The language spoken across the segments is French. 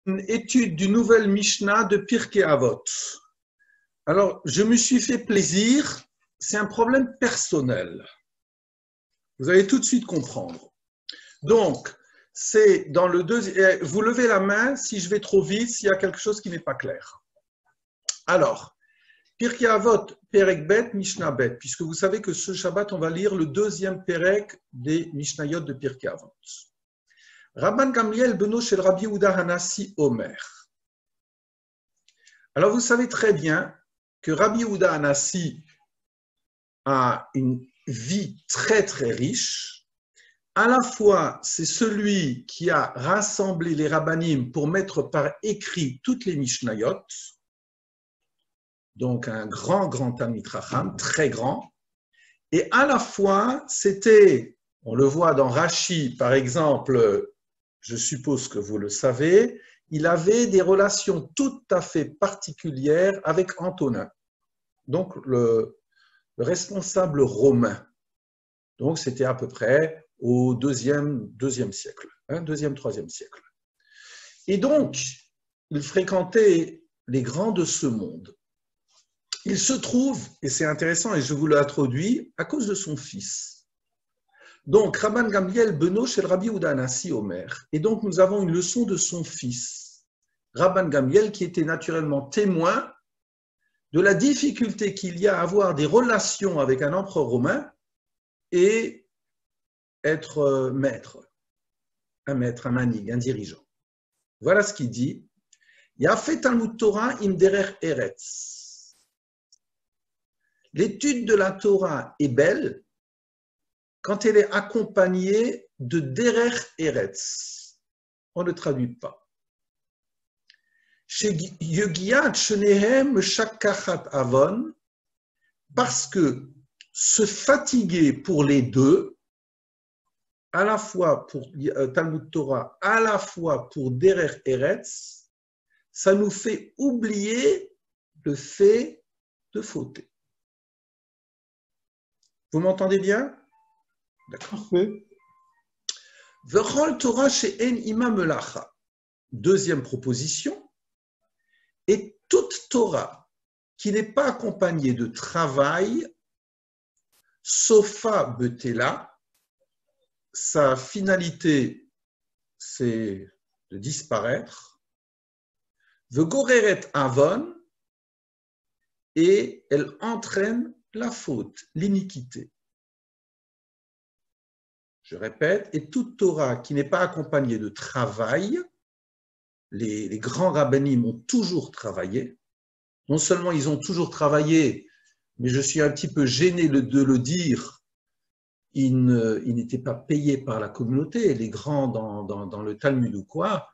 une étude du nouvel Mishnah de Pirkei Avot. Alors, je me suis fait plaisir, c'est un problème personnel. Vous allez tout de suite comprendre. Donc, c'est dans le deuxième. Vous levez la main si je vais trop vite, s'il y a quelque chose qui n'est pas clair. Alors, Pirkei Avot, Perek Bet, Mishnah Bet, puisque vous savez que ce Shabbat, on va lire le deuxième Perek des Mishnayot de Pirkei Avot. Rabban Gamliel beno shel Rabbi Yehuda Hanassi Omer. Alors, vous savez très bien que Rabbi Yehuda Hanassi a une vie très très riche. À la fois, c'est celui qui a rassemblé les rabbanim pour mettre par écrit toutes les Mishnayot, donc un grand Talmid Chacham, très grand. Et à la fois, c'était, on le voit dans Rashi, par exemple, je suppose que vous le savez, il avait des relations tout à fait particulières avec Antonin, donc le responsable romain. Donc, c'était à peu près au deuxième siècle, troisième siècle. Et donc, il fréquentait les grands de ce monde. Il se trouve, et c'est intéressant, et je vous l'introduis, à cause de son fils. Donc, Rabban Gamliel beno shel Rabbi Yehuda Hanassi Omer. Et donc, nous avons une leçon de son fils, Rabban Gamliel, qui était naturellement témoin de la difficulté qu'il y a à avoir des relations avec un empereur romain et être maître, un manig, un dirigeant. Voilà ce qu'il dit. Yafet Talmud Torah im derer eretz. L'étude de la Torah est belle quand elle est accompagnée de derer eretz. On ne traduit pas. Chez Yegiat Shenehem Shakachat Avon, parce que se fatiguer pour les deux, à la fois pour Talmud Torah, à la fois pour Derer Eretz, ça nous fait oublier le fait de fauter. Vous m'entendez bien? D'accord. V'chol Torah she'en ima melacha. Deuxième proposition. Et toute Torah qui n'est pas accompagnée de travail, sofa betela, sa finalité, c'est de disparaître. Vegoreret avon, et elle entraîne la faute, l'iniquité. Je répète, et toute Torah qui n'est pas accompagnée de travail, les grands rabbinim ont toujours travaillé. Non seulement ils ont toujours travaillé, mais je suis un petit peu gêné de le dire, ils n'étaient pas payés par la communauté. Les grands dans le Talmud ou quoi,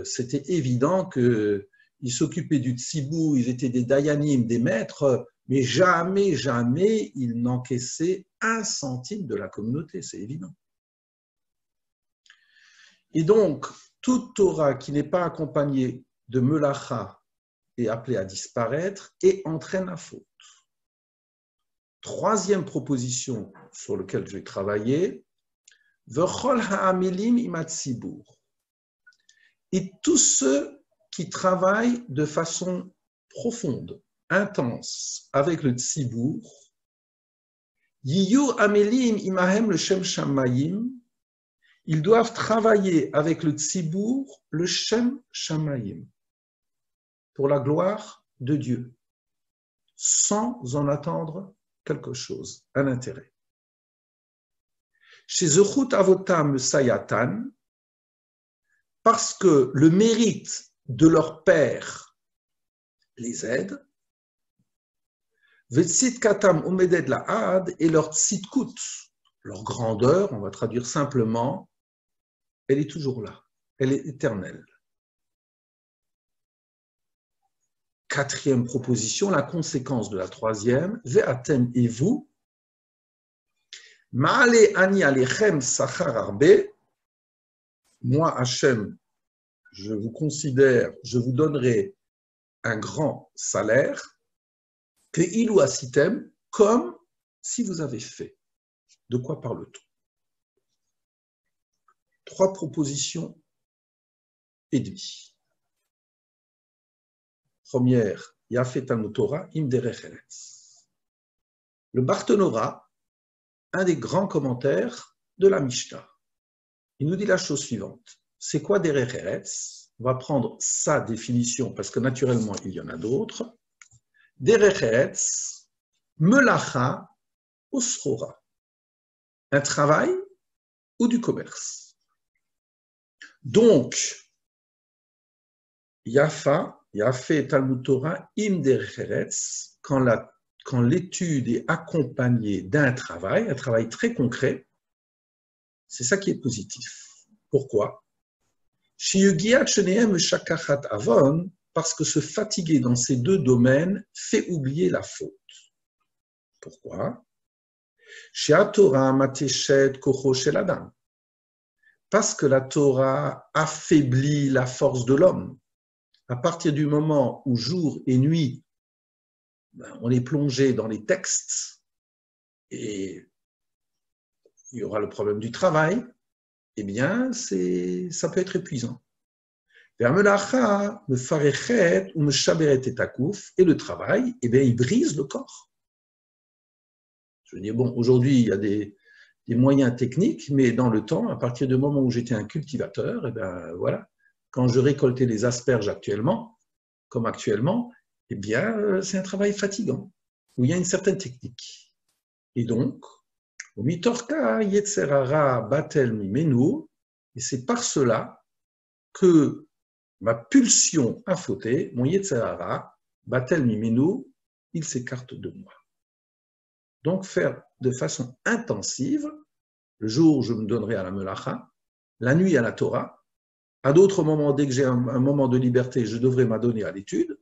c'était évident qu'ils s'occupaient du tzibou, ils étaient des dayanim, des maîtres, mais jamais ils n'encaissaient un centime de la communauté, c'est évident. Et donc, toute Torah qui n'est pas accompagnée de melacha est appelée à disparaître et entraîne la faute. Troisième proposition sur laquelle je vais travailler, V'chol ha'amilim imat tzibur. Et tous ceux qui travaillent de façon profonde, intense, avec le tzibur, Yiyu amelim imahem le shem shamayim, ils doivent travailler avec le tzibur, le shem shamayim, pour la gloire de Dieu, sans en attendre quelque chose, un intérêt. Chez Zechut Avotam Sayatan, parce que le mérite de leur père les aide, Vetzitkatam Umeded La'ad, et leur tzitkut, leur grandeur, on va traduire simplement, elle est toujours là, elle est éternelle. Quatrième proposition, la conséquence de la troisième, Ve'atem et vous, Ma'ale ani alechem sachar arbe, moi Hachem, je vous considère, je vous donnerai un grand salaire, Ke'ilu asitem, comme si vous avez fait. De quoi parle-t-on? Trois propositions et demie. première, Yafet Talmud Torah, Im Derech Eretz. Le Barthénora, un des grands commentaires de la Mishnah, il nous dit la chose suivante. C'est quoi Derech Eretz? On va prendre sa définition, parce que naturellement, il y en a d'autres. Derech Eretz, Melacha, Osrora. Un travail ou du commerce. Donc, Yafet Talmud Torah, Im Derech Eretz, quand l'étude est accompagnée d'un travail, un travail très concret, c'est ça qui est positif. Pourquoi? Parce que se fatiguer dans ces deux domaines fait oublier la faute. Pourquoi? Parce que la Torah affaiblit la force de l'homme. À partir du moment où jour et nuit, on est plongé dans les textes et il y aura le problème du travail, eh bien, ça peut être épuisant. Et le travail, eh bien, il brise le corps. Je veux dire, bon, aujourd'hui, il y a des moyens techniques, mais dans le temps, à partir du moment où j'étais un cultivateur, eh bien, voilà, quand je récoltais les asperges actuellement, eh bien, c'est un travail fatigant, où il y a une certaine technique. Et donc, Mitorka Yetzerara Batel Mimenu, et c'est par cela que ma pulsion à fauter, mon Yetzerara, Batel Mimenu, il s'écarte de moi. Donc, faire de façon intensive, le jour où je me donnerai à la Melacha, la nuit à la Torah, à d'autres moments, dès que j'ai un moment de liberté, je devrais m'adonner à l'étude,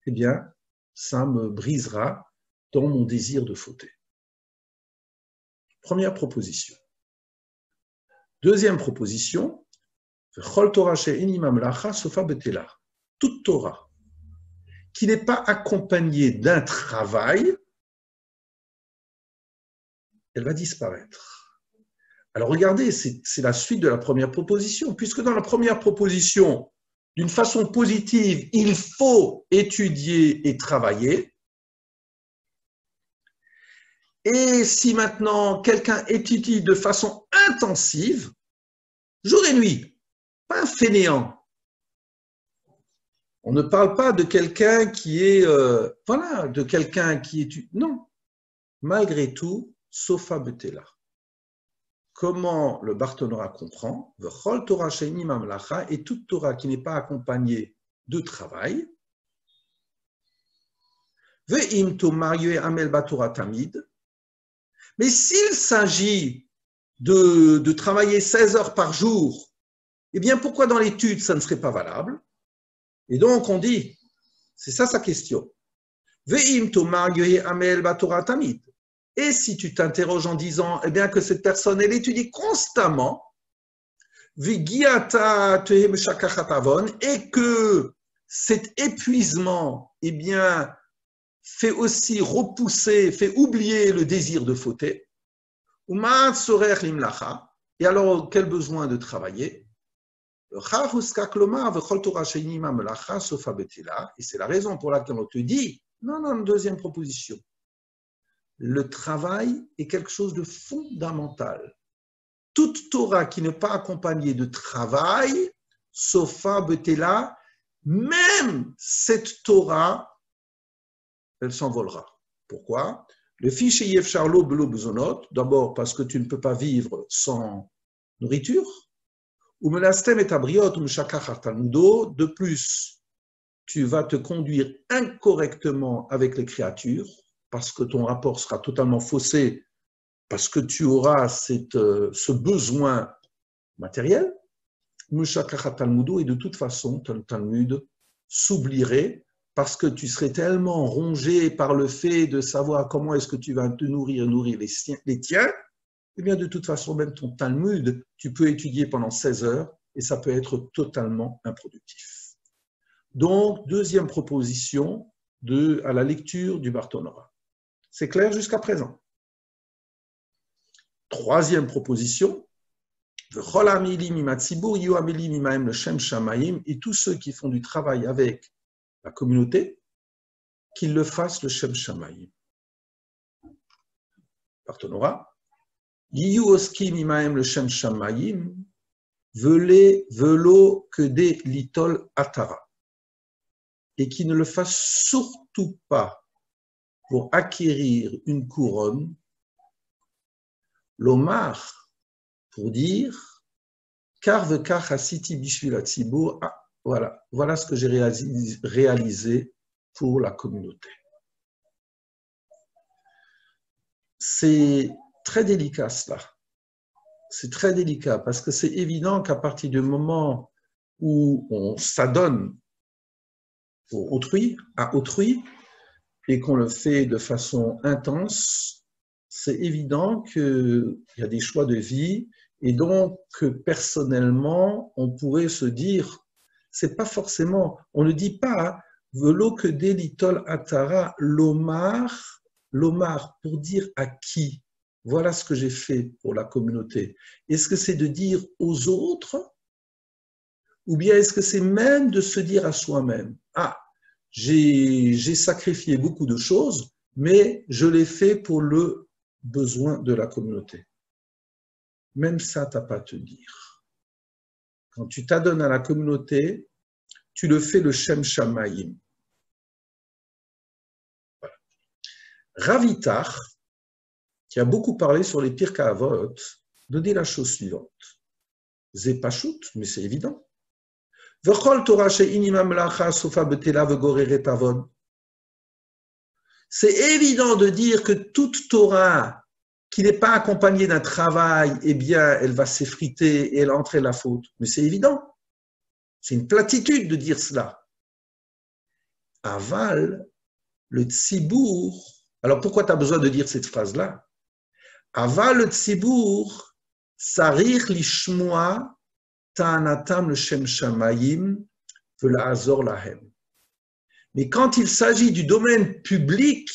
eh bien, ça me brisera dans mon désir de fauter. Première proposition. Deuxième proposition, toute Torah qui n'est pas accompagnée d'un travail, elle va disparaître. Alors regardez, c'est la suite de la première proposition, puisque dans la première proposition, d'une façon positive, il faut étudier et travailler. Et si maintenant quelqu'un étudie de façon intensive, jour et nuit, pas un fainéant. On ne parle pas de quelqu'un qui est, de quelqu'un qui étudie. Non, malgré tout, Sofa Betela. Comment le Barthénora comprend, V'chol Torah she'ini mamlacha, et toute Torah qui n'est pas accompagnée de travail, Ve'im tomar yoé amel batora tamid. Mais s'il s'agit de travailler 16 heures par jour, eh bien pourquoi dans l'étude ça ne serait pas valable? Et donc on dit, c'est ça sa question. Ve'im tomar yoé amel batora tamid. Et si tu t'interroges en disant eh bien, que cette personne, elle étudie constamment, et que cet épuisement eh bien, fait aussi repousser, fait oublier le désir de fauter, et alors quel besoin de travailler? Et c'est la raison pour laquelle on te dit, non, deuxième proposition. Le travail est quelque chose de fondamental. Toute Torah qui n'est pas accompagnée de travail, Sofa Betela, même cette Torah, elle s'envolera. Pourquoi? Le fichier Yev Charlot Belo Bezonot, d'abord parce que tu ne peux pas vivre sans nourriture, ou Melastem et Abriot, ou Meshakach Talmudo, de plus, tu vas te conduire incorrectement avec les créatures, parce que ton rapport sera totalement faussé, parce que tu auras ce besoin matériel, et de toute façon, ton Talmud s'oublierait parce que tu serais tellement rongé par le fait de savoir comment est-ce que tu vas te nourrir les tiens, eh bien de toute façon, même ton Talmud, tu peux étudier pendant 16 heures et ça peut être totalement improductif. Donc, deuxième proposition à la lecture du Barthénora. C'est clair jusqu'à présent. Troisième proposition, et tous ceux qui font du travail avec la communauté, qu'il le fasse le Shem Shamayim. Partenora. Yiyu oskim imaem le Shem Shamayim, velo que des litol atara. Et qui ne le fasse surtout pas pour acquérir une couronne, l'omar, pour dire, karve kach asiti bishvil hatzibur, voilà ce que j'ai réalisé pour la communauté. C'est très délicat cela. C'est très délicat parce que c'est évident qu'à partir du moment où on s'adonne pour autrui, à autrui, et qu'on le fait de façon intense, c'est évident qu'il y a des choix de vie et donc personnellement, on pourrait se dire, c'est pas forcément, on ne dit pas velo que des litol atara l'omar pour dire à qui? Voilà ce que j'ai fait pour la communauté. Est-ce que c'est de dire aux autres ou bien est-ce que c'est même de se dire à soi-même, ah, j'ai sacrifié beaucoup de choses, mais je l'ai fait pour le besoin de la communauté. Même ça, tu n'as pas à te dire. Quand tu t'adonnes à la communauté, tu le fais le Shem Shamayim. Voilà. Ravitar, qui a beaucoup parlé sur les Pirkei Avot, nous dit la chose suivante. C'est pas shoot, mais c'est évident. C'est évident de dire que toute Torah qui n'est pas accompagnée d'un travail, eh bien, elle va s'effriter et elle entraîne la faute. Mais c'est évident. C'est une platitude de dire cela. Aval, le tzibour. Alors pourquoi tu as besoin de dire cette phrase-là? Aval, le tzibour, sarir lishmoa ta'anatam le shem shamayim ve'la'azor lahem. Mais quand il s'agit du domaine public,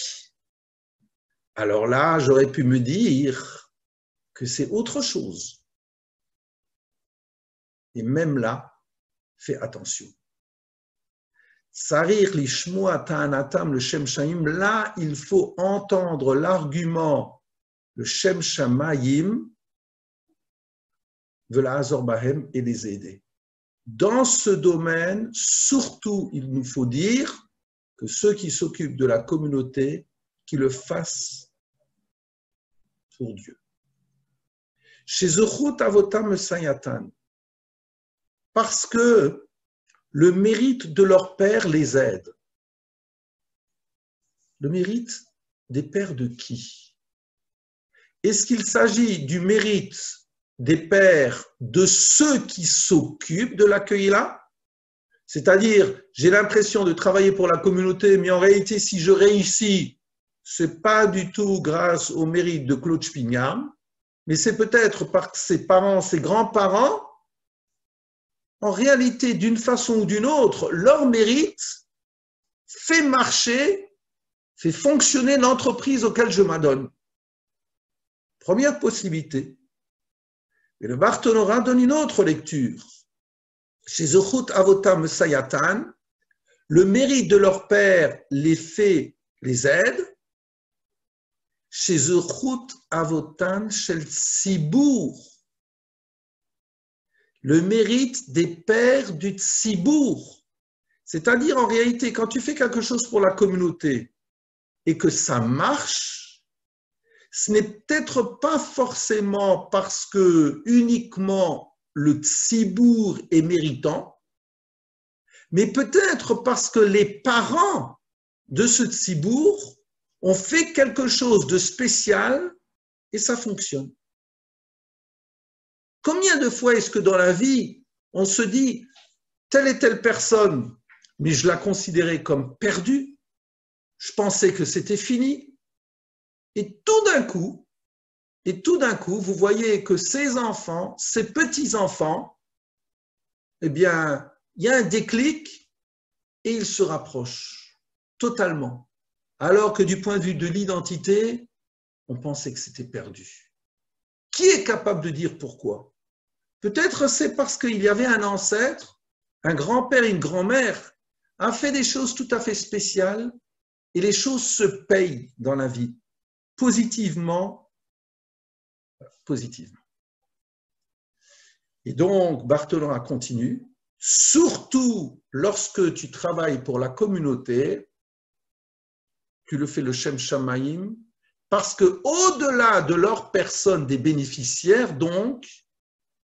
alors là, j'aurais pu me dire que c'est autre chose. Et même là, fais attention. Sarir lishmoa ta'anatam le shem shamayim, là, il faut entendre l'argument, le shem shamayim, ve'la'azor bahem, et les aider. Dans ce domaine, surtout, il nous faut dire que ceux qui s'occupent de la communauté, qu'ils le fassent pour Dieu. Chez Zechut Avotam Sayatan, parce que le mérite de leur père les aide. Le mérite des pères de qui? Est-ce qu'il s'agit du mérite des pères de ceux qui s'occupent de l'accueil-là? C'est-à-dire, j'ai l'impression de travailler pour la communauté, mais en réalité, si je réussis, ce n'est pas du tout grâce au mérite de Claude Spignard, mais c'est peut-être par ses parents, ses grands-parents. En réalité, d'une façon ou d'une autre, leur mérite fait marcher, fait fonctionner l'entreprise auquel je m'adonne. Première possibilité. Et le Barthénora donne une autre lecture. Chez Zechut Avotam Sayatan, le mérite de leur père les aide. Chez Zechut Avotan Shel Tzibour, le mérite des pères du Tzibour. C'est-à-dire, en réalité, quand tu fais quelque chose pour la communauté et que ça marche, ce n'est peut-être pas forcément parce que uniquement le tzibour est méritant, mais peut-être parce que les parents de ce tzibour ont fait quelque chose de spécial et ça fonctionne. Combien de fois est-ce que dans la vie, on se dit, telle et telle personne, mais je la considérais comme perdue, je pensais que c'était fini, et tout d'un coup, vous voyez que ces enfants, ces petits-enfants, eh bien, il y a un déclic et ils se rapprochent totalement. Alors que du point de vue de l'identité, on pensait que c'était perdu. Qui est capable de dire pourquoi? Peut-être c'est parce qu'il y avait un ancêtre, un grand-père, une grand-mère, a fait des choses tout à fait spéciales et les choses se payent dans la vie, positivement. Et donc, Barthélémy continue, surtout lorsque tu travailles pour la communauté, tu le fais le Shem Shamaïm, parce qu'au-delà de leur personne des bénéficiaires, donc,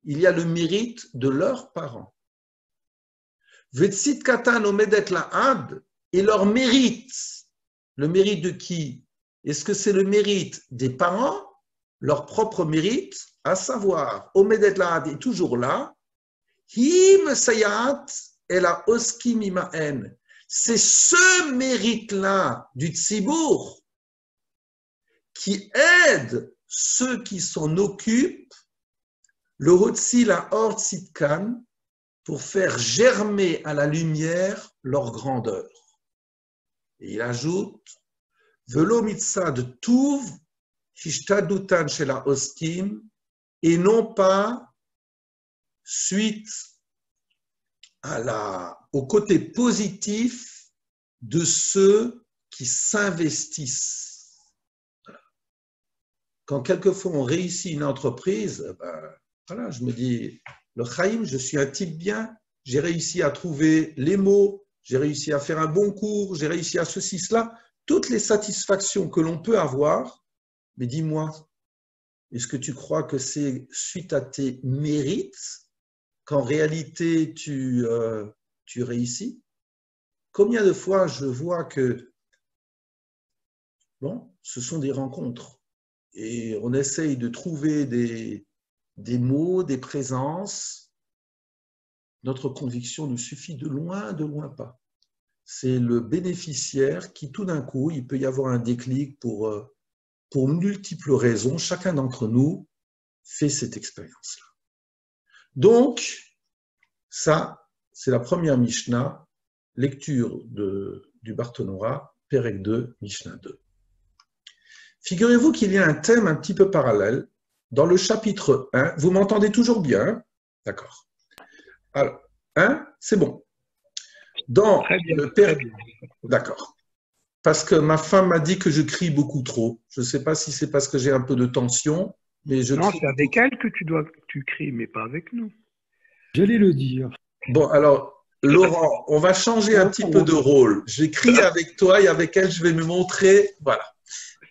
il y a le mérite de leurs parents. Vetsit Katan Omedet La'ad, et leur mérite, le mérite de qui? Est-ce que c'est le mérite des parents, leur propre mérite, à savoir, Omedet La'ad est toujours là, Him Sayat et la Oskim Imaen. C'est ce mérite-là du Tzibour qui aide ceux qui s'en occupent, le Hotsi la Or Tzitkan, pour faire germer à la lumière leur grandeur. Et il ajoute, Velo mitzad tuv hishtadutan chez la Oskim, et non pas suite au côté positif de ceux qui s'investissent. Quand quelquefois on réussit une entreprise, voilà, je me dis, le Chaim, je suis un type bien, j'ai réussi à trouver les mots, j'ai réussi à faire un bon cours, j'ai réussi à ceci, cela, toutes les satisfactions que l'on peut avoir, mais dis-moi, est-ce que tu crois que c'est suite à tes mérites qu'en réalité tu réussis? Combien de fois je vois que, bon, ce sont des rencontres et on essaye de trouver des mots, des présences. Notre conviction nous suffit de loin pas. C'est le bénéficiaire qui, tout d'un coup, il peut y avoir un déclic pour multiples raisons. Chacun d'entre nous fait cette expérience-là. Donc, ça, c'est la première Mishnah, lecture du Barthélémy, Pérec 2, Mishnah 2. Figurez-vous qu'il y a un thème un petit peu parallèle dans le chapitre 1. Vous m'entendez toujours bien? D'accord. Alors, 1, c'est bon. Dans le Pérec... D'accord. Parce que ma femme m'a dit que je crie beaucoup trop. Je ne sais pas si c'est parce que j'ai un peu de tension, mais je Non, crie c'est avec elle que tu cries, mais pas avec nous. J'allais le dire. Bon, alors, Laurent, on va changer un petit peu de rôle. Je vais crier avec toi et avec elle, je vais me montrer. Voilà.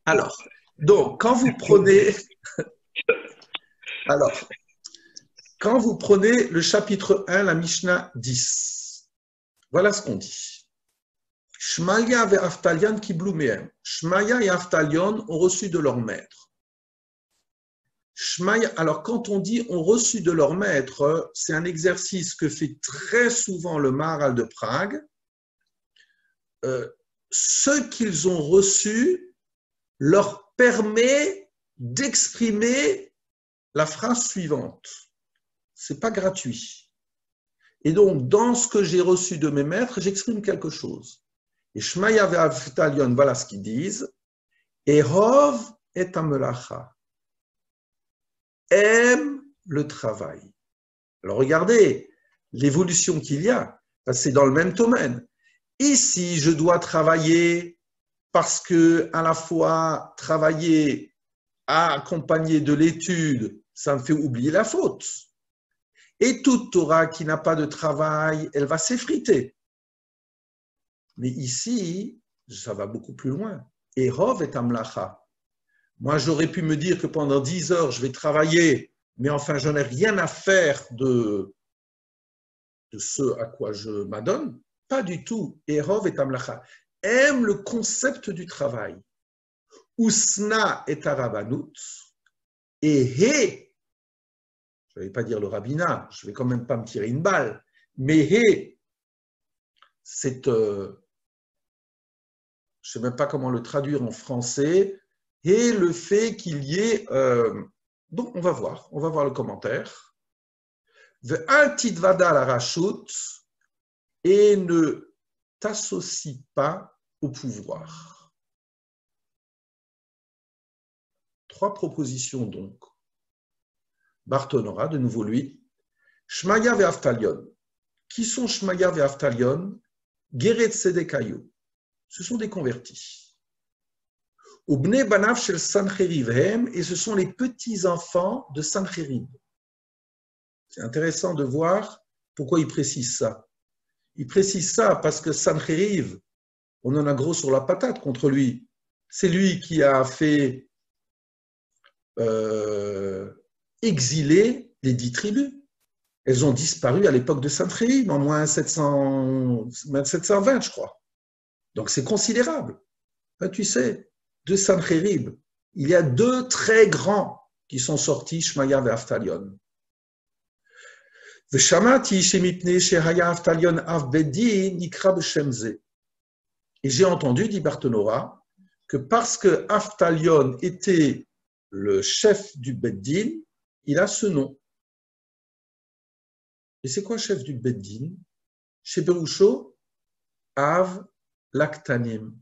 Alors, donc, quand vous prenez le chapitre 1, la Mishnah 10, voilà ce qu'on dit. Shmaya et Aftalion kiblu mehem. Shmaya et Aftalion ont reçu de leur maître. Shmaya, alors quand on dit ont reçu de leur maître, c'est un exercice que fait très souvent le Maharal de Prague. Ce qu'ils ont reçu leur permet d'exprimer la phrase suivante. C'est pas gratuit. Et donc, dans ce que j'ai reçu de mes maîtres, j'exprime quelque chose. Et Shmaya et Aftalion, voilà ce qu'ils disent. Ehov et Amelacha. Aime le travail. Alors regardez l'évolution qu'il y a, c'est dans le même domaine. Ici, je dois travailler parce que à la fois travailler accompagné de l'étude, ça me fait oublier la faute. Et toute Torah qui n'a pas de travail, elle va s'effriter. Mais ici, ça va beaucoup plus loin. Erov et Amlacha. Moi, j'aurais pu me dire que pendant 10 heures, je vais travailler, mais enfin, je n'ai rien à faire de ce à quoi je m'adonne. Pas du tout. Erov et Amlacha. Aime le concept du travail. Usna et Arabanut. Et He, je ne vais pas dire le rabbinat, je ne vais quand même pas me tirer une balle, mais He, c'est, je ne sais même pas comment le traduire en français, et le fait qu'il y ait, donc on va voir le commentaire. Ve'al tidvada la rashut, et ne t'associe pas au pouvoir. 3 propositions donc. Barthélémy, de nouveau lui. Shmaya ve'Aftalion. Qui sont Shmaya ve'Aftalion? Geret Sedekayu. Ce sont des convertis. Ubne banav shel Sancheriv hem, et ce sont les petits-enfants de Sancheriv. C'est intéressant de voir pourquoi il précise ça. Il précise ça parce que Sancheriv, on en a gros sur la patate contre lui. C'est lui qui a fait exiler les 10 tribus. Elles ont disparu à l'époque de Sancheriv, en moins 720, je crois. Donc c'est considérable. Ben, tu sais, de Sancheriv, il y a 2 très grands qui sont sortis, Shmaya et Aftalion. Et j'ai entendu, dit Barthénora, que parce que Aftalion était le chef du Beddin, il a ce nom. Et c'est quoi chef du Beddin? Chez Berusho, Av Laktanim,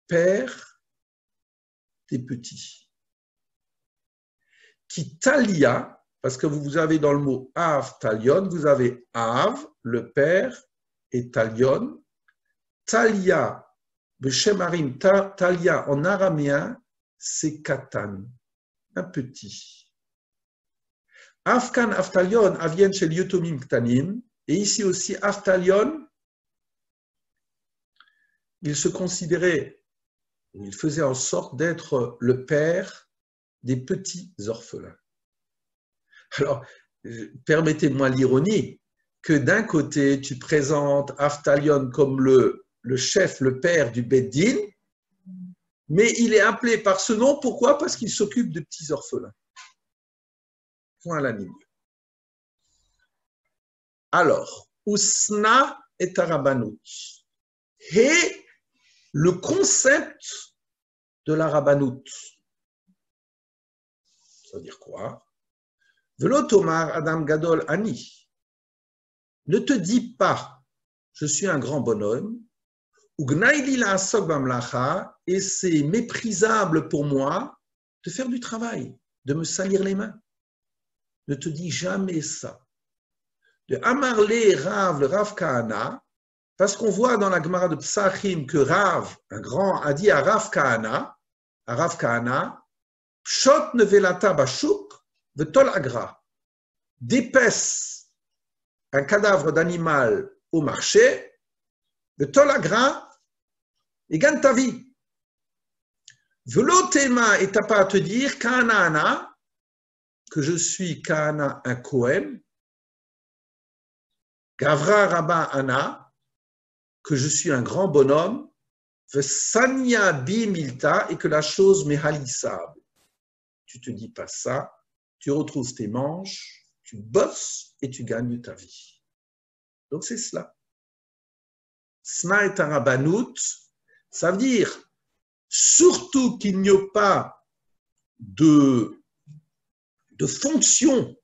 père des petits. Qui talia, parce que vous avez dans le mot Av Talion, vous avez Av, le père, et Talion. Talia, Beshemarim, Talia en araméen, c'est Katan, un petit. Afkan, Aftalion, Avien chez Yotomim Ktanim, et ici aussi Aftalion, il se considérait, il faisait en sorte d'être le père des petits orphelins. Alors, permettez-moi l'ironie, que d'un côté, tu présentes Aftalion comme le chef, le père du Beddin, mais il est appelé par ce nom, pourquoi? Parce qu'il s'occupe de petits orphelins. Point à la ligne. Alors, Usna et Tarabanut. Et le concept de la Rabbanout. Ça veut dire quoi? Velo Tomar Adam Gadol Ani. Ne te dis pas, je suis un grand bonhomme, et c'est méprisable pour moi de faire du travail, de me salir les mains. Ne te dis jamais ça. De Amarle Rav, le Rav Kahana, parce qu'on voit dans la Gemara de Psachim que Rav, un grand, a dit à Rav Kahana, Pshot nevelata bashuk vetol agra, d'épaisse un cadavre d'animal au marché, vetol agra, et gagne ta vie. Velotema, et t'as pas à te dire, Kahana, que je suis Kahana, un Kohen, Gavra Rabba Ana, que je suis un grand bonhomme, Sanya Bi Milta, et que la chose m'est halissable. Tu te dis pas ça, tu retrousses tes manches, tu bosses et tu gagnes ta vie. Donc c'est cela. Sna et Tarabanout, ça veut dire surtout qu'il n'y a pas de fonction,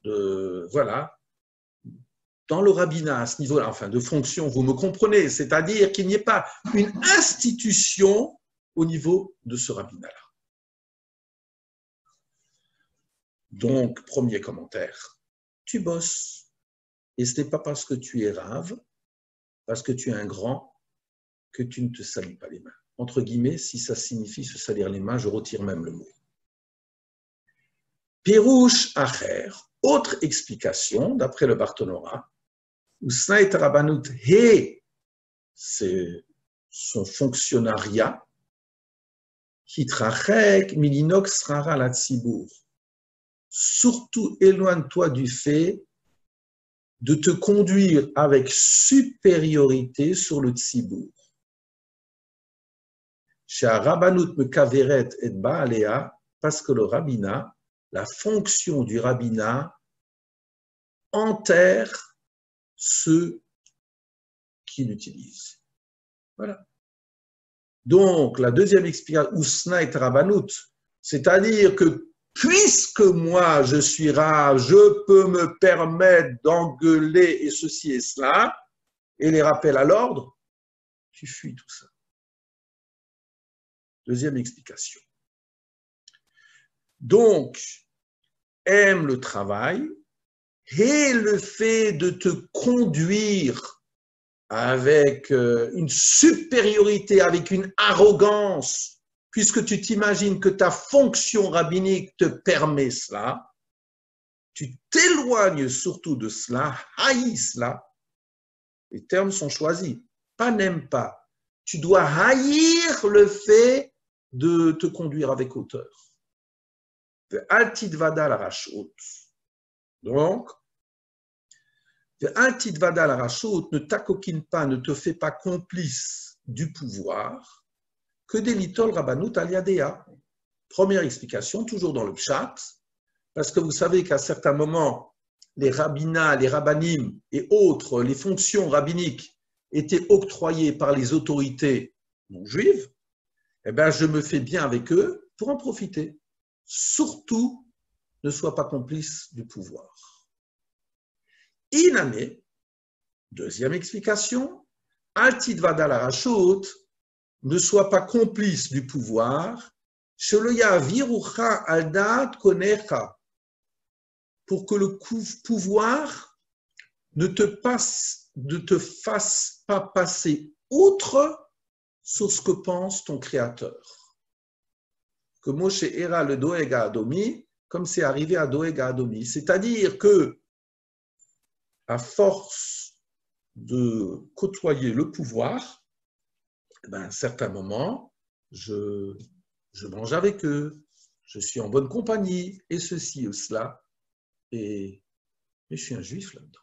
voilà, dans le rabbinat à ce niveau-là, enfin de fonction, vous me comprenez, c'est-à-dire qu'il n'y ait pas une institution au niveau de ce rabbinat-là. Donc, premier commentaire, tu bosses, et ce n'est pas parce que tu es rave, parce que tu es un grand, que tu ne te salis pas les mains. Entre guillemets, si ça signifie se salir les mains, je retire même le mot. Pirouche Acher, autre explication, d'après le Barthénora, où Snaït Rabbanut He, c'est son fonctionnariat, Hitrachek Milinox Rara la Tzibour. Surtout éloigne-toi du fait de te conduire avec supériorité sur le Tzibour. Chez Rabbanut Mekaveret et Baalea, parce que le rabbinat, la fonction du rabbinat enterre ceux qui l'utilisent. Voilà. Donc, la deuxième explication, Usna et Rabbanut, c'est-à-dire que puisque moi je suis rave, je peux me permettre d'engueuler et ceci et cela, et les rappels à l'ordre, tu fuis tout ça. Deuxième explication. Donc, aime le travail et le fait de te conduire avec une supériorité, avec une arrogance, puisque tu t'imagines que ta fonction rabbinique te permet cela, tu t'éloignes surtout de cela, haïs cela. Les termes sont choisis. Pas n'aime pas. Tu dois haïr le fait de te conduire avec hauteur. Altidvada la rachot. Donc, altidvada la rachot, ne t'acoquine pas, ne te fais pas complice du pouvoir que des litol rabbanut aliadea. Première explication, toujours dans le pshat, parce que vous savez qu'à certains moments, les rabbinats, les rabbanim et autres, les fonctions rabbiniques étaient octroyées par les autorités non juives, eh bien, je me fais bien avec eux pour en profiter. Surtout, ne sois pas complice du pouvoir. Inane, deuxième explication, altidvada la rachot, ne sois pas complice du pouvoir, shelo virucha aldat konecha, pour que le pouvoir ne te fasse pas passer outre sur ce que pense ton Créateur. Que Moshe era le Doeg à Adomi, comme c'est arrivé à Doeg à Adomi. C'est-à-dire que, à force de côtoyer le pouvoir, à un certain moment, je mange avec eux, je suis en bonne compagnie, et ceci ou cela. Et je suis un juif là-dedans.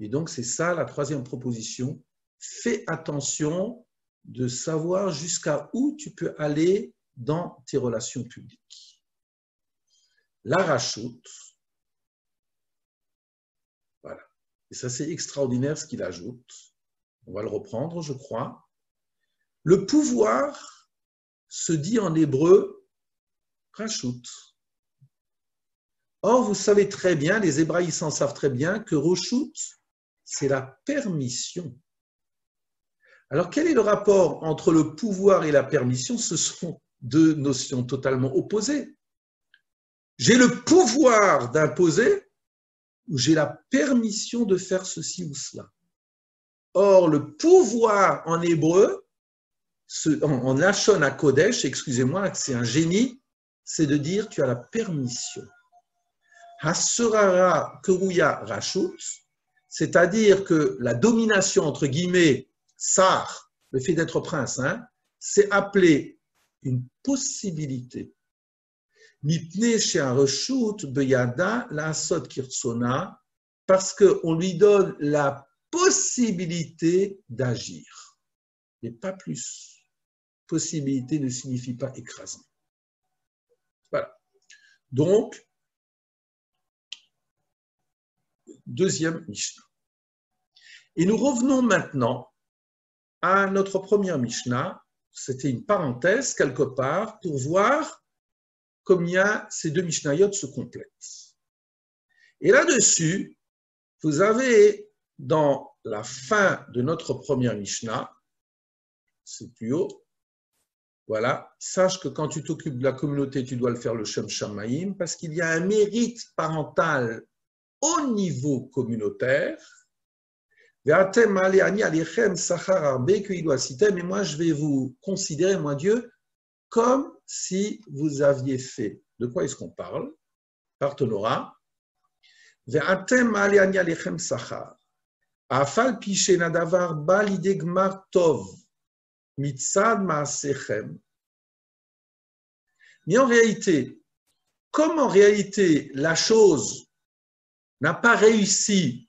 Et donc, c'est ça la troisième proposition. Fais attention de savoir jusqu'à où tu peux aller dans tes relations publiques. La rachoute, voilà. Et ça, c'est extraordinaire ce qu'il ajoute. On va le reprendre, je crois. Le pouvoir se dit en hébreu rachoute. Or, vous savez très bien, les Hébraïsants savent très bien que Roshut, c'est la permission. Alors, quel est le rapport entre le pouvoir et la permission? Ce sont deux notions totalement opposées. J'ai le pouvoir d'imposer ou j'ai la permission de faire ceci ou cela. Or, le pouvoir en hébreu, en Lachon à Kodesh, excusez-moi, c'est un génie, c'est de dire tu as la permission. Hasurara Keruya Rashut, c'est-à-dire que la domination, entre guillemets, Sar, le fait d'être prince, c'est appelé une possibilité. Mipne chez un Rashut Beyada la Sot Kirsona, parce qu'on lui donne la possibilité d'agir, mais pas plus. Possibilité ne signifie pas écrasant. Voilà. Donc, deuxième Mishnah. Et nous revenons maintenant à notre première Mishnah. C'était une parenthèse quelque part pour voir combien ces deux Mishnayot se complètent. Et là-dessus, vous avez dans la fin de notre première Mishnah, c'est plus haut, voilà, sache que quand tu t'occupes de la communauté, tu dois le faire le Shem Shamayim, parce qu'il y a un mérite parental au niveau communautaire. Et moi, je vais vous considérer, moi Dieu, comme si vous aviez fait. De quoi est-ce qu'on parle? Par Torah. Afal piché nadavar balidegmar tov mitzad maasechem. Mais en réalité, comme en réalité la chose n'a pas réussi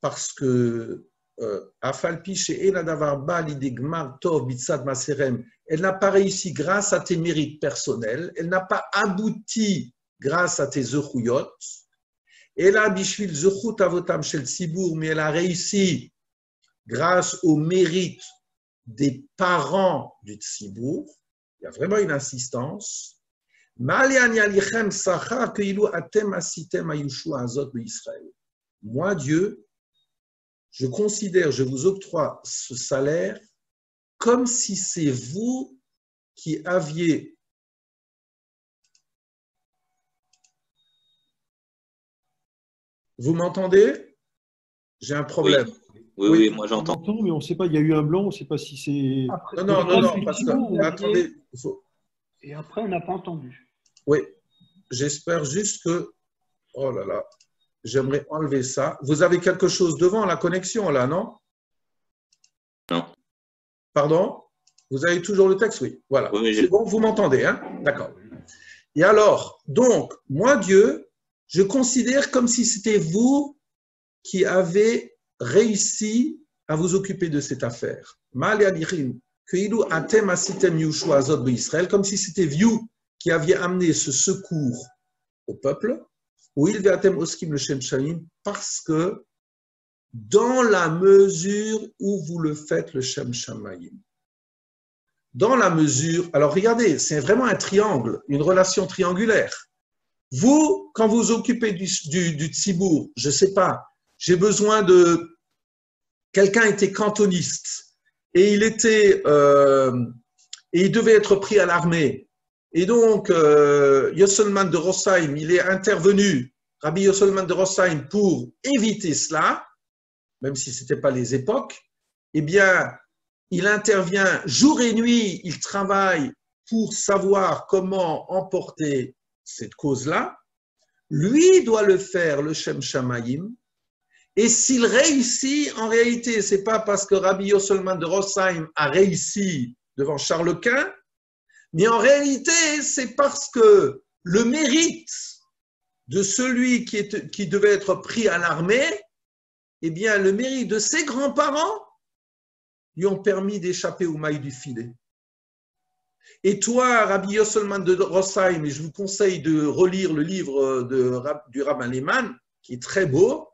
parce que elle n'a pas réussi grâce à tes mérites personnels, elle n'a pas abouti grâce à tes zechuyot, elle a bishvil zechut avotam shel tzibur, mais elle a réussi grâce au mérite des parents du tzibur. Il y a vraiment une insistance. Moi, Dieu, je considère, je vous octroie ce salaire comme si c'est vous qui aviez Vous m'entendez? J'ai un problème. Oui, moi On j'entends. entend, mais on ne sait pas, il y a eu un blanc, on ne sait pas si c'est… Après, Non, parce effectivement, que, attendez, et après, on n'a pas entendu. oui, j'espère juste que, oh là là, j'aimerais enlever ça. Vous avez quelque chose devant la connexion là, non? Non. Pardon? Vous avez toujours le texte? Oui, voilà. Oui, C'est bon, vous m'entendez, hein? D'accord. Et alors, donc, moi, Dieu, je considère comme si c'était vous qui avez réussi à vous occuper de cette affaire. Comme si c'était vous qui aviez amené ce secours au peuple, parce que dans la mesure où vous le faites, le Shem Shamayim. Dans la mesure, alors regardez, c'est vraiment un triangle, une relation triangulaire. Vous, quand vous vous occupez du tzibour, je ne sais pas, j'ai besoin de… Quelqu'un était cantoniste et il était… et il devait être pris à l'armée. Et donc, Yosselman de Rosheim, il est intervenu, Rabbi Yosselman de Rosheim, pour éviter cela, même si ce n'était pas les époques, eh bien, il intervient jour et nuit, il travaille pour savoir comment emporter cette cause-là. Lui doit le faire, le Shem Shamayim. Et s'il réussit, en réalité, ce n'est pas parce que Rabbi Yosselman de Rosheim a réussi devant Charles Quint, mais en réalité, c'est parce que le mérite de celui qui devait être pris à l'armée, eh bien, le mérite de ses grands-parents lui ont permis d'échapper aux mailles du filet. Et toi, Rabbi Yosselman de Rosheim, et je vous conseille de relire le livre du Rabbin Lehman, qui est très beau,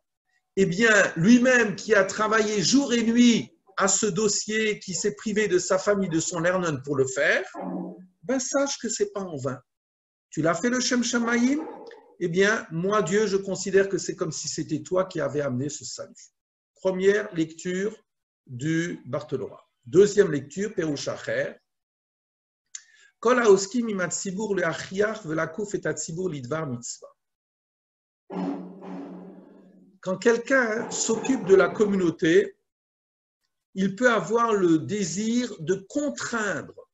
eh bien, lui-même qui a travaillé jour et nuit à ce dossier, qui s'est privé de sa famille, de son lernon pour le faire, ben sache que ce n'est pas en vain. Tu l'as fait le Shem Shamayim, eh bien, moi, Dieu, je considère que c'est comme si c'était toi qui avais amené ce salut. Première lecture du Bartholora. Deuxième lecture, Perush Acher. Kol haoskim im hatzibur leachiach velakuf et hatzibur lidvar mitzvah. Quand quelqu'un s'occupe de la communauté, il peut avoir le désir de contraindre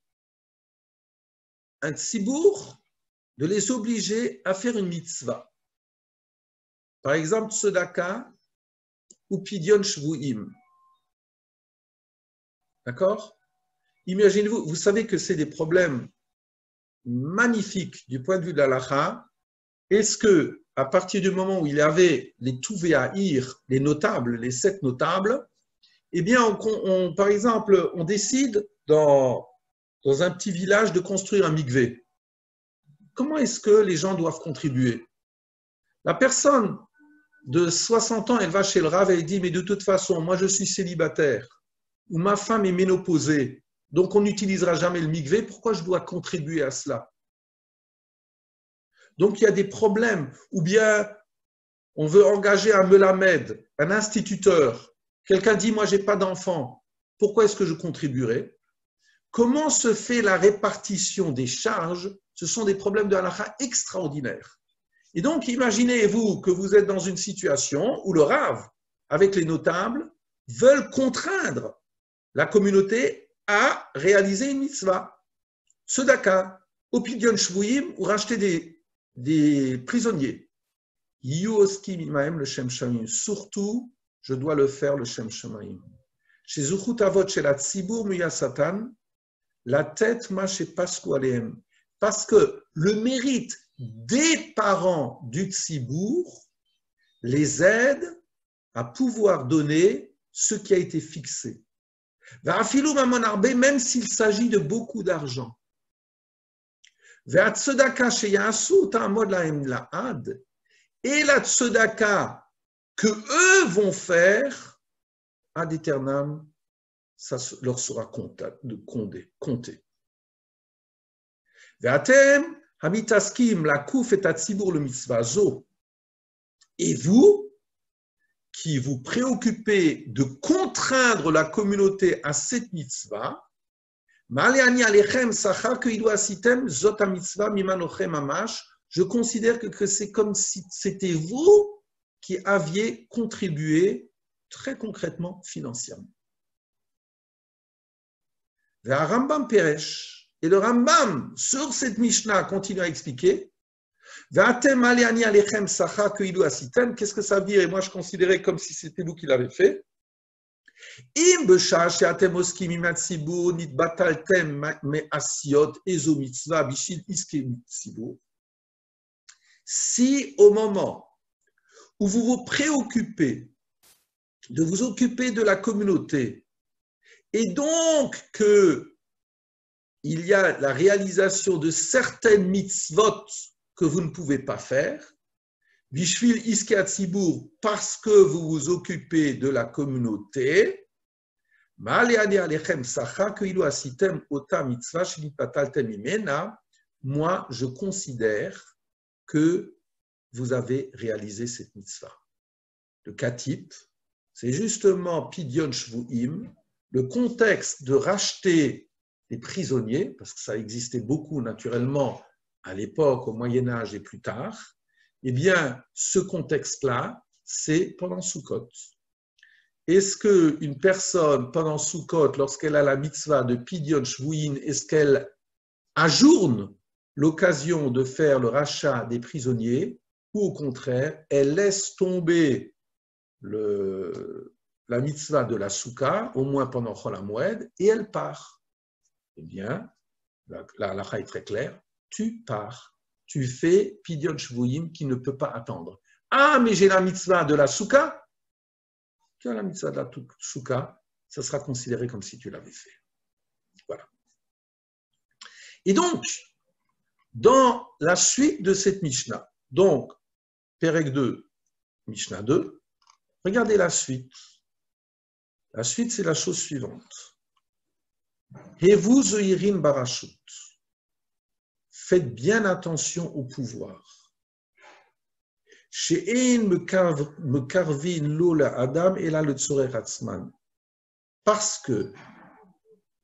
un tzibour, de les obliger à faire une mitzvah. Par exemple, tzedaka ou pidyon shvuim. D'accord? Imaginez-vous, vous savez que c'est des problèmes magnifiques du point de vue de l'halakha. Est-ce que, à partir du moment où il y avait les Touvéaïr, les notables, les 7 notables, eh bien, par exemple, on décide dans un petit village de construire un mikvé. Comment est-ce que les gens doivent contribuer? La personne de 60 ans, elle va chez le Rav et elle dit, mais de toute façon, moi je suis célibataire, ou ma femme est ménopausée, donc on n'utilisera jamais le mikvé, pourquoi je dois contribuer à cela? Donc il y a des problèmes, ou bien on veut engager un melamed, un instituteur, quelqu'un dit, moi je n'ai pas d'enfant, pourquoi est-ce que je contribuerai? Comment se fait la répartition des charges? Ce sont des problèmes de halakha extraordinaires. Et donc, imaginez-vous que vous êtes dans une situation où le Rav, avec les notables, veulent contraindre la communauté à réaliser une mitzvah. Tzedaka, au pidyon shvuim, ou racheter des prisonniers. Yoskim imahem le Shem Shamayim. Surtout, je dois le faire, le Shem Shamayim. Chez Zuchut Avot, chez la Tzibur Muya Satan, la tête mâche pasku alehem. Parce que le mérite des parents du Tzibour les aide à pouvoir donner ce qui a été fixé. Même s'il s'agit de beaucoup d'argent. Et la tzedaka que eux vont faire, ad aeternam, ça leur sera compté. Et vous, qui vous préoccupez de contraindre la communauté à cette mitzvah, je considère que c'est comme si c'était vous qui aviez contribué très concrètement, financièrement. Vers Rambam Peresh. Et le Rambam, sur cette Mishnah, continue à expliquer. Qu'est-ce que ça veut dire? Et moi, je considérais comme si c'était vous qui l'avez fait. Si au moment où vous vous préoccupez de vous occuper de la communauté et donc qu'il y a la réalisation de certaines mitzvot que vous ne pouvez pas faire, Bishvil Iske Hatzibour, parce que vous vous occupez de la communauté, moi, je considère que vous avez réalisé cette mitzvah. Le katip, c'est justement Pidyon Shvuim, le contexte de racheter les prisonniers, parce que ça existait beaucoup naturellement à l'époque, au Moyen-Âge et plus tard. Eh bien, ce contexte-là, c'est pendant Sukkot. Est-ce qu'une personne, pendant Sukkot, lorsqu'elle a la mitzvah de Pidyon Shvuin, est-ce qu'elle ajourne l'occasion de faire le rachat des prisonniers, ou au contraire, elle laisse tomber la mitzvah de la Souka, au moins pendant Chol HaMoed, et elle part? Eh bien, la halakha est très claire, tu pars. Tu fais Pidyon Shvuim qui ne peut pas attendre. Ah, mais j'ai la mitzvah de la Souka. Tu as la mitzvah de la Souka, ça sera considéré comme si tu l'avais fait. Voilà. Et donc, dans la suite de cette Mishnah, donc, Perek 2, Mishnah 2, regardez la suite. La suite, c'est la chose suivante. Hevu zoirin barashut. Faites bien attention au pouvoir. She'ein mekarvin lo la adam et la le tzorer atzman. Parce que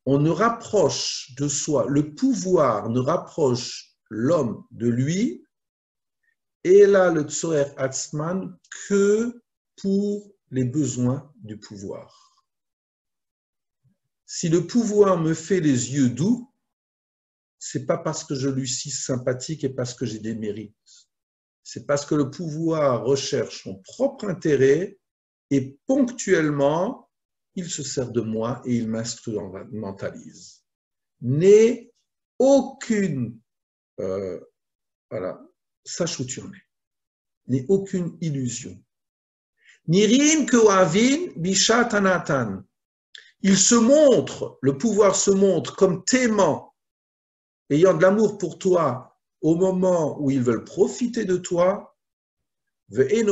on ne rapproche de soi, le pouvoir ne rapproche l'homme de lui, et là le tzorer atzman, que pour les besoins du pouvoir. Si le pouvoir me fait les yeux doux, c'est pas parce que je lui suis sympathique et parce que j'ai des mérites. C'est parce que le pouvoir recherche son propre intérêt et ponctuellement, il se sert de moi et il m'instrumentalise. N'aie aucune, sache où tu en es. N'aie aucune illusion. Nirin keoavin bishat anatan. Il se montre, le pouvoir se montre comme t'aimant, ayant de l'amour pour toi au moment où ils veulent profiter de toi, mais ils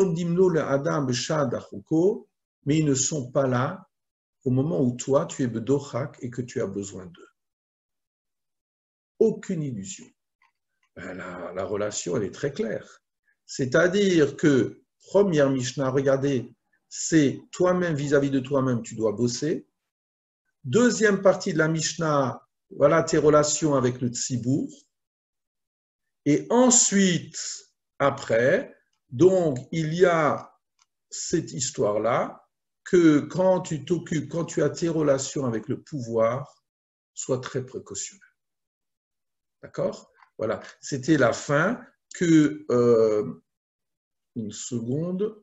ne sont pas là au moment où toi, tu es bedochak et que tu as besoin d'eux. Aucune illusion. La relation, elle est très claire. C'est-à-dire que, première Mishnah, regardez, c'est toi-même vis-à-vis de toi-même, tu dois bosser. Deuxième partie de la Mishnah, voilà tes relations avec le Tzibour. Et ensuite, après, donc, il y a cette histoire-là que quand tu t'occupes, quand tu as tes relations avec le pouvoir, sois très précautionneux. D'accord? Voilà, c'était la fin que, une seconde,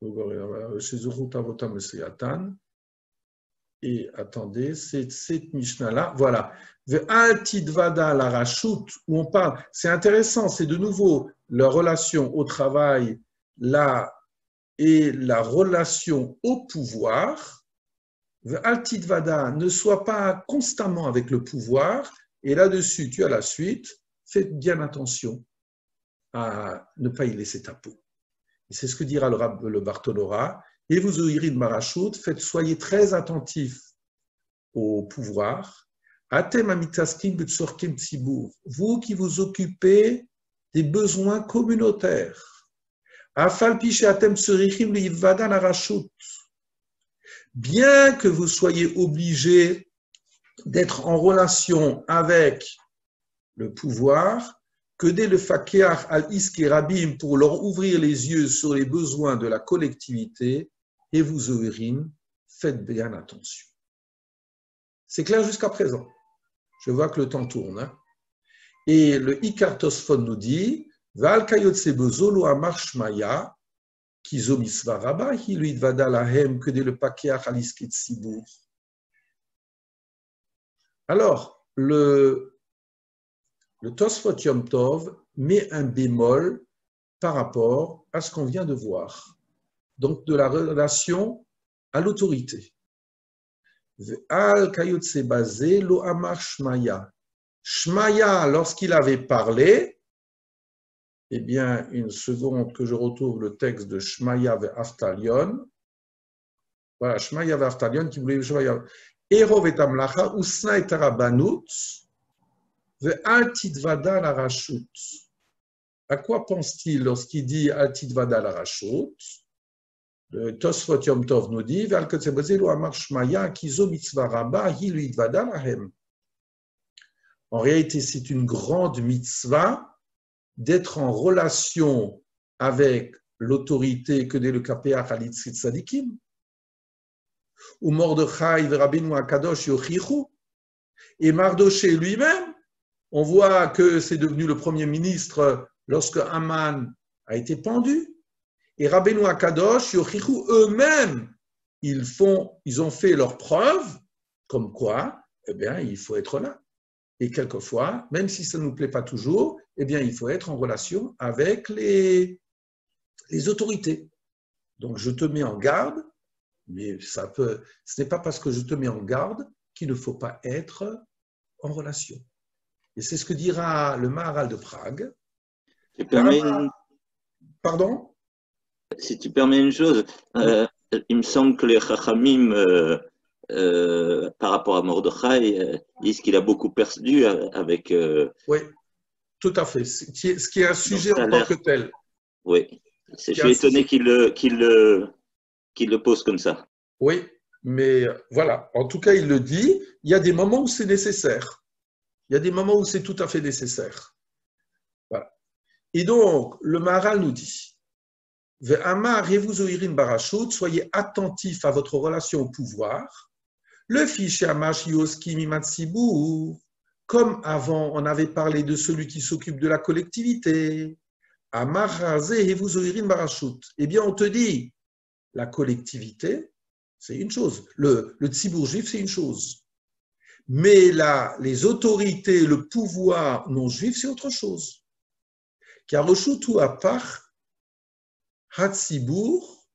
chez Zurutavota Meseyatan. Et attendez, c'est cette Mishnah-là, voilà. Al-Tidvada la Rashut, où on parle, c'est intéressant, c'est de nouveau la relation au travail là et la relation au pouvoir. Al-Tidvada, ne sois pas constamment avec le pouvoir, et là-dessus, tu as la suite, faites bien attention à ne pas y laisser ta peau. Et c'est ce que dira le Bartholora. Et vous, Oirid Marachut, soyez très attentifs au pouvoir. Vous qui vous occupez des besoins communautaires. Bien que vous soyez obligés d'être en relation avec le pouvoir, que dès le fakeach al-iski rabim pour leur ouvrir les yeux sur les besoins de la collectivité, et vous oirim, faites bien attention. C'est clair jusqu'à présent. Je vois que le temps tourne. Hein. Et le Ikar Tosfon nous dit, Val kayotse bezolo amar shmaya, kizo misva rabba, hiluid vada lahem, que dès le fakeach al-iski tzibur. Alors, le Tosfot Yom Tov met un bémol par rapport à ce qu'on vient de voir, donc de la relation à l'autorité. Al kayotse basé lo amar shmaya. Shmaya, lorsqu'il avait parlé, eh bien, une seconde que je retrouve le texte de Shmaya ve'aftalion. Voilà, Shmaya ve'aftalion qui voulait Shmaya. Erov et amlacha usna et arabanut. Ve'al tidvada la rashut. À quoi pense-t-il lorsqu'il dit al tidvada la rashut? Le Tosfot Yom Tov nous dit Ve'al kayotse basé lo amar shmaya kizo mitzvah rabba hi lu idvada lahem. En réalité, c'est une grande mitzvah d'être en relation avec l'autorité que dès le Kapeach Alitzit Sadikim. Ou Mordechai Rabbeinu Akadosh Yochichu. Et Mardoché lui-même, on voit que c'est devenu le premier ministre lorsque Haman a été pendu. Et Rabbeinu Akadosh Yochichu eux-mêmes, ils ont fait leur preuve, comme quoi, eh bien, il faut être là. Et quelquefois, même si ça ne nous plaît pas toujours, eh bien, il faut être en relation avec les autorités. Donc, je te mets en garde, mais ce n'est pas parce que je te mets en garde qu'il ne faut pas être en relation. Et c'est ce que dira le Maharal de Prague. Pardon ? Si tu permets une chose, il me semble que les Chachamim, par rapport à Mordechai, disent qu'il a beaucoup perdu avec. Oui, tout à fait. Ce qui est un sujet en tant que tel. Oui, je suis étonné qu'il le pose comme ça. Oui, mais voilà. En tout cas, il le dit. Il y a des moments où c'est nécessaire. Il y a des moments où c'est tout à fait nécessaire. Voilà. Et donc, le Maharal nous dit Ve'amar revuzoirin barashut, soyez attentifs à votre relation au pouvoir. Le fichier Amash Yoski Mimatsibur, comme avant on avait parlé de celui qui s'occupe de la collectivité, Amar Raze Revuzoirin barashut. Eh bien, on te dit, la collectivité, c'est une chose. Le tzibour juif, c'est une chose. Mais là, les autorités, le pouvoir non juif, c'est autre chose. Car Oshutu Apar Hatzibur,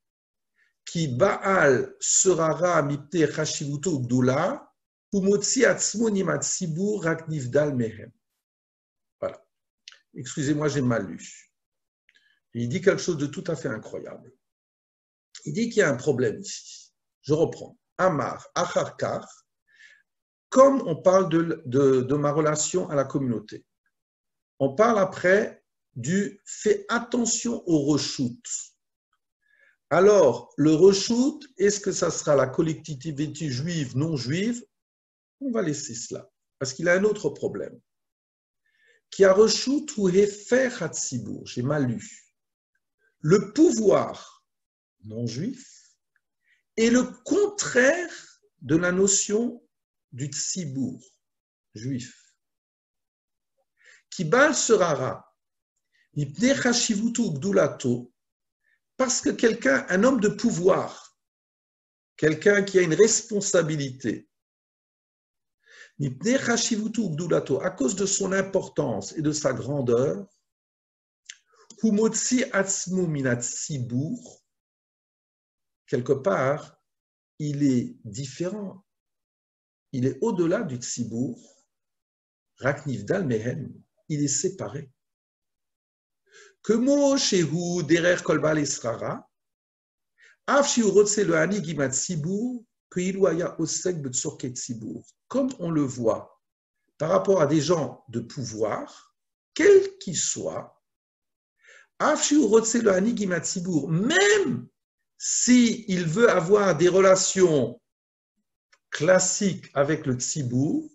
qui Baal Serara Mipte Chashivuto Ugdula, Umotsi Atzmoni Matsibur Raknivdal Mehem. Voilà. Excusez-moi, j'ai mal lu. Il dit quelque chose de tout à fait incroyable. Il dit qu'il y a un problème ici. Je reprends. Amar, Acharkar, comme on parle de ma relation à la communauté, on parle après du fais attention au reshoot. Alors, le reshoot, est-ce que ça sera la collectivité juive, non juive? On va laisser cela, parce qu'il a un autre problème. Qui a reshoot ou hefer hatzibur, j'ai mal lu. Le pouvoir non juif est le contraire de la notion du tzibour juif. Qui bal serara, mipne chashivutu ugdulato, parce que quelqu'un, un homme de pouvoir, quelqu'un qui a une responsabilité, à cause de son importance et de sa grandeur, quelque part, il est différent. Il est au-delà du tzibour, raknivdal mehen, il est séparé. Que mo shehu derer kolbal esrara, af shiu rotse le hani gimat tzibour, que ilouaya osek betsorket tzibour. Comme on le voit par rapport à des gens de pouvoir, quels qu'ils soient, af shiu rotse le hani gimat tzibour, même s'il veut avoir des relations classiques avec le tzibour,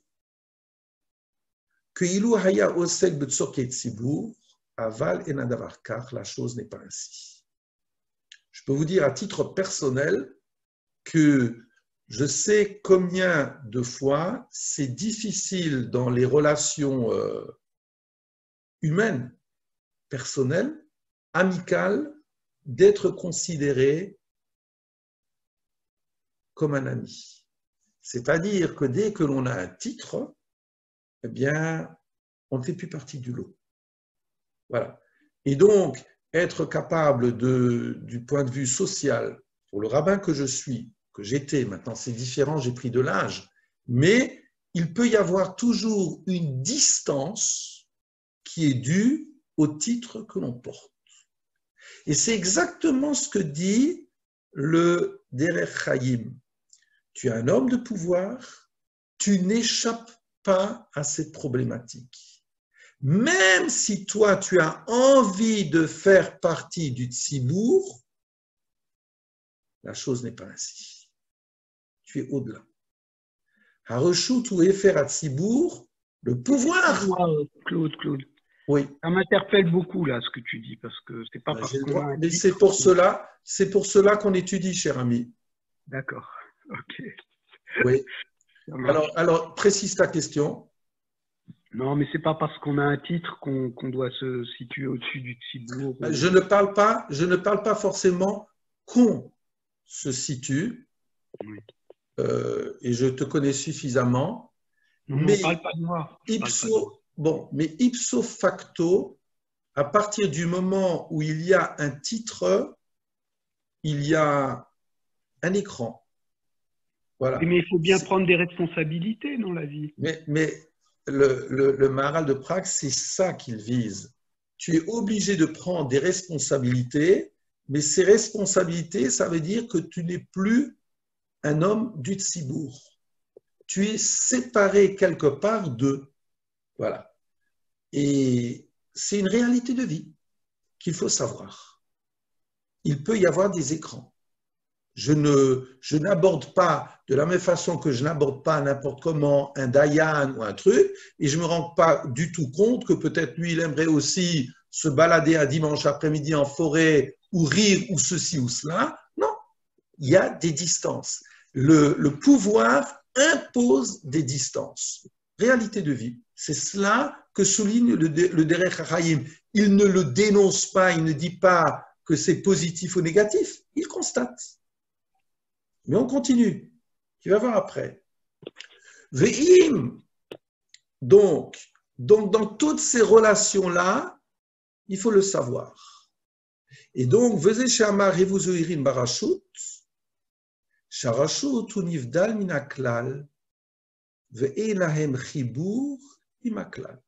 que Ilou Haya Osek Betsoket Tzibour, Aval et Nadavarkar, la chose n'est pas ainsi. Je peux vous dire à titre personnel que je sais combien de fois c'est difficile dans les relations humaines, personnelles, amicales, d'être considéré comme un ami. C'est-à-dire que dès que l'on a un titre, eh bien, on ne fait plus partie du lot. Voilà. Et donc, être capable du point de vue social, pour le rabbin que je suis, que j'étais, maintenant c'est différent, j'ai pris de l'âge, mais il peut y avoir toujours une distance qui est due au titre que l'on porte. Et c'est exactement ce que dit le Derech Chaim. Tu es un homme de pouvoir, tu n'échappes pas à cette problématique. Même si toi, tu as envie de faire partie du Tzibour, la chose n'est pas ainsi. Tu es au-delà. Hareshut ou Efer à Tzibour, le pouvoir. Claude. Oui. Ça m'interpelle beaucoup là ce que tu dis parce que c'est pas parce qu'on a un Mais titre. c'est pour cela qu'on étudie, cher ami. D'accord. Ok. Oui. Alors, précise ta question. Non, mais c'est pas parce qu'on a un titre qu'on doit se situer au-dessus du Tzibour. Je ne parle pas forcément qu'on se situe. Oui. Et je te connais suffisamment. Non, mais on parle pas de moi. Mais ipso facto, à partir du moment où il y a un titre, il y a un écran. Voilà. Mais il faut bien prendre des responsabilités dans la vie. Mais le Maharal de Prague, c'est ça qu'il vise. Tu es obligé de prendre des responsabilités, mais ces responsabilités, ça veut dire que tu n'es plus un homme du Tzibour. Tu es séparé quelque part d'eux. Voilà. Et c'est une réalité de vie qu'il faut savoir. Il peut y avoir des écrans. Je n'aborde pas de la même façon que je n'aborde pas n'importe comment un Dayan ou un truc, et je ne me rends pas du tout compte que peut-être lui, il aimerait aussi se balader un dimanche après-midi en forêt ou rire ou ceci ou cela. Non, il y a des distances. Le pouvoir impose des distances. Réalité de vie. C'est cela que souligne le Derech HaChaim. Il ne le dénonce pas, il ne dit pas que c'est positif ou négatif, il constate. Mais on continue. Tu vas voir après. Ve'im. Donc, dans toutes ces relations-là, il faut le savoir. Et donc, Veze Shama Revuzoirin Barashut, Sharashut Univdal Minaklal, Ve'elahem Chibur Imaklal.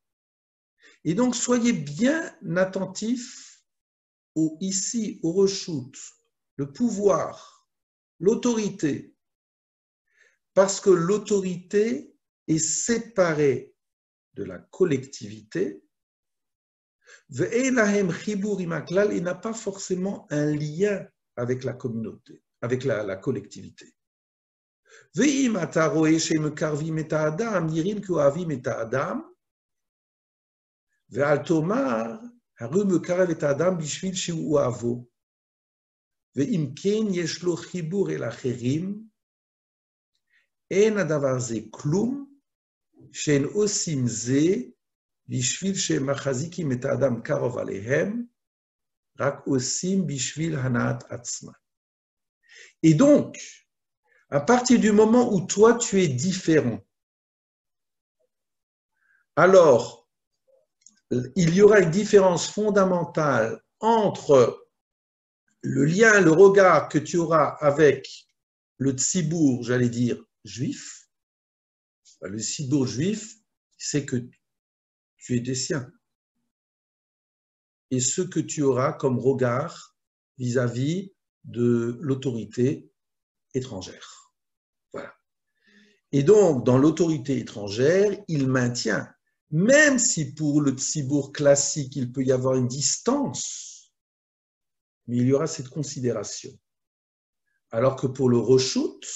Et donc, soyez bien attentifs ici au reshut, le pouvoir, l'autorité, parce que l'autorité est séparée de la collectivité. Ve'elahem chibur imaklal, il n'a pas forcément un lien avec la communauté, avec la collectivité. Ve'im ata roe shemekarvim et ha'adam, nirim ko'avim et ha'adam, ve'al tomar, haru mekarev et ha'adam bishvil she'u avo. ואם כן יש לו חיבור אל אחרים, אין הדבר זה כלום, שאין עושים זה בשביל שהם מחזיקים את האדם קרוב עליהם, רק עושים בשביל הנעת עצמם. Et donc, à partir du moment où toi tu es différent, alors il y aura une différence fondamentale entre le lien, le regard que tu auras avec le tzibour, j'allais dire, juif. Le tzibour juif, c'est que tu es des siens. Et ce que tu auras comme regard vis-à-vis de l'autorité étrangère. Voilà. Et donc, dans l'autorité étrangère, il maintient, même si pour le tzibour classique, il peut y avoir une distance, mais il y aura cette considération. Alors que pour le reshut,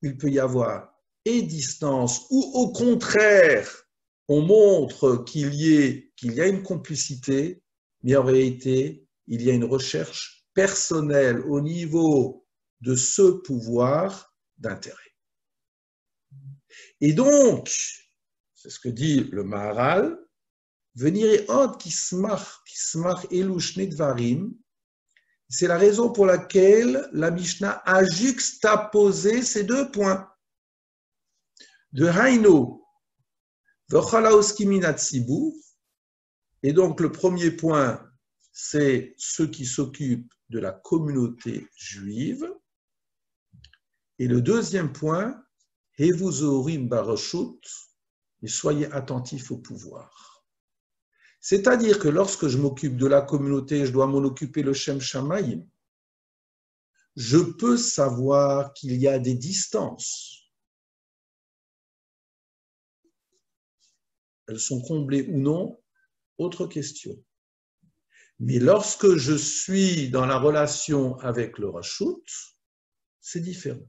il peut y avoir et distance, ou au contraire, on montre qu'il y a une complicité, mais en réalité, il y a une recherche personnelle au niveau de ce pouvoir d'intérêt. Et donc, c'est ce que dit le Maharal, venir et od kismach elush nedvarim, c'est la raison pour laquelle la Mishnah a juxtaposé ces deux points. De Haino, et donc le premier point, c'est ceux qui s'occupent de la communauté juive. Et le deuxième point, Hevuzorim Barashut, et soyez attentifs au pouvoir. C'est-à-dire que lorsque je m'occupe de la communauté, je dois m'en occuper le Shem Shamayim, je peux savoir qu'il y a des distances. Elles sont comblées ou non, autre question. Mais lorsque je suis dans la relation avec le Rashut, c'est différent.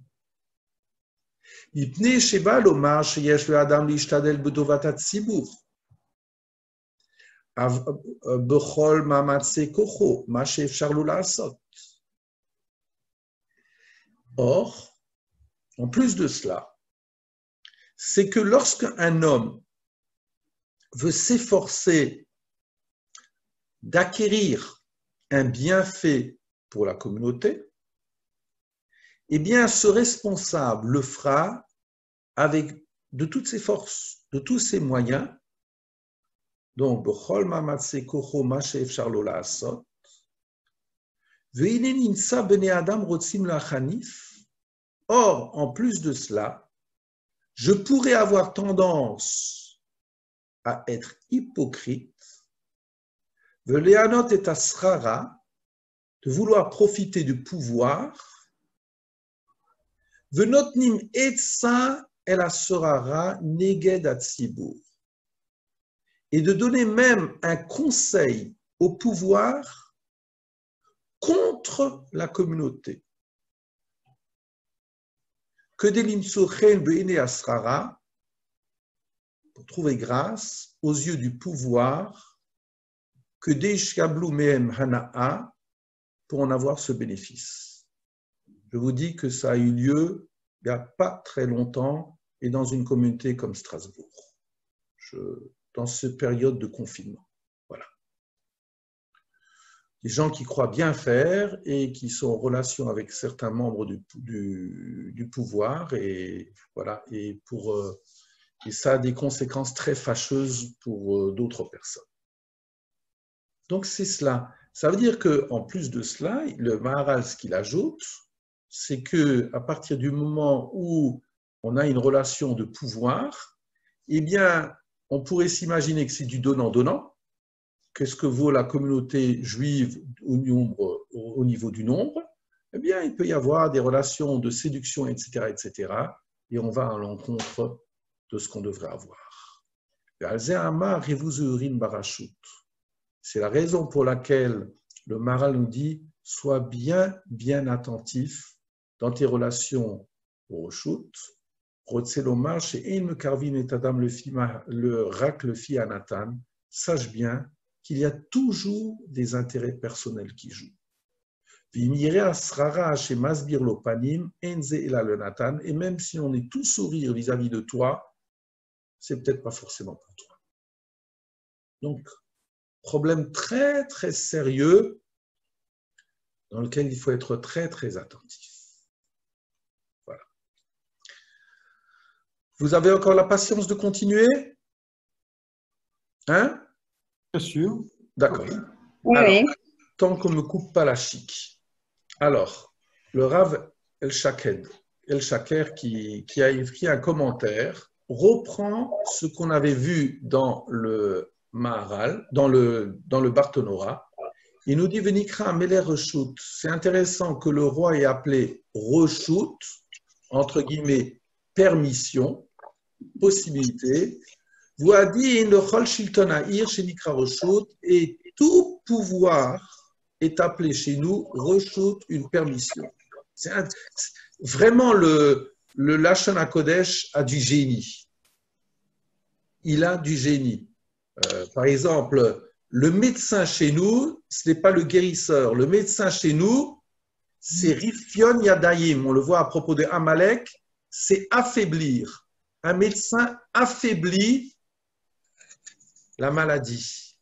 Or, en plus de cela, c'est que lorsqu'un homme veut s'efforcer d'acquérir un bienfait pour la communauté, eh bien, ce responsable le fera avec de toutes ses forces, de tous ses moyens. Donc, or, en plus de cela, je pourrais avoir tendance à être hypocrite, de vouloir profiter du pouvoir, et de donner même un conseil au pouvoir contre la communauté. Que pour trouver grâce aux yeux du pouvoir, que pour en avoir ce bénéfice. Je vous dis que ça a eu lieu il n'y a pas très longtemps et dans une communauté comme Strasbourg, dans cette période de confinement. Voilà. Des gens qui croient bien faire et qui sont en relation avec certains membres du pouvoir et voilà, et ça a des conséquences très fâcheuses pour d'autres personnes. Donc c'est cela. Ça veut dire qu'en plus de cela, le Maharal, ce qu'il ajoute, c'est qu'à partir du moment où on a une relation de pouvoir, eh bien, on pourrait s'imaginer que c'est du donnant-donnant. Qu'est-ce que vaut la communauté juive au niveau du nombre? Eh bien, il peut y avoir des relations de séduction, etc., etc., et on va à l'encontre de ce qu'on devrait avoir. C'est la raison pour laquelle le Maharal nous dit « Sois bien attentif dans tes relations au Reshut. Sache bien qu'il y a toujours des intérêts personnels qui jouent. Et même si on est tout sourire vis-à-vis de toi, c'est peut-être pas forcément pour toi. Donc, problème très, très sérieux dans lequel il faut être très, très attentif. Voilà. Vous avez encore la patience de continuer? Hein? Bien sûr. D'accord. Oui. Alors, tant qu'on ne me coupe pas la chic. Alors, le Rav El-Shaker qui a écrit un commentaire reprend ce qu'on avait vu dans le Maharal, dans le Bartonora. Il nous dit Venikra Meler Reshut. C'est intéressant que le roi ait appelé Reshut, entre guillemets, permission, possibilité. Vous a dit le Chol Shilton Aïr chez Nikra Reshut, et tout pouvoir est appelé chez nous Reshut, une permission. Vraiment, le Lashon HaKodesh a du génie. il a du génie. Par exemple, le médecin chez nous, ce n'est pas le guérisseur. Le médecin chez nous, c'est Rifion Yadayim. On le voit à propos de Amalek, c'est affaiblir. Un médecin affaiblit la maladie.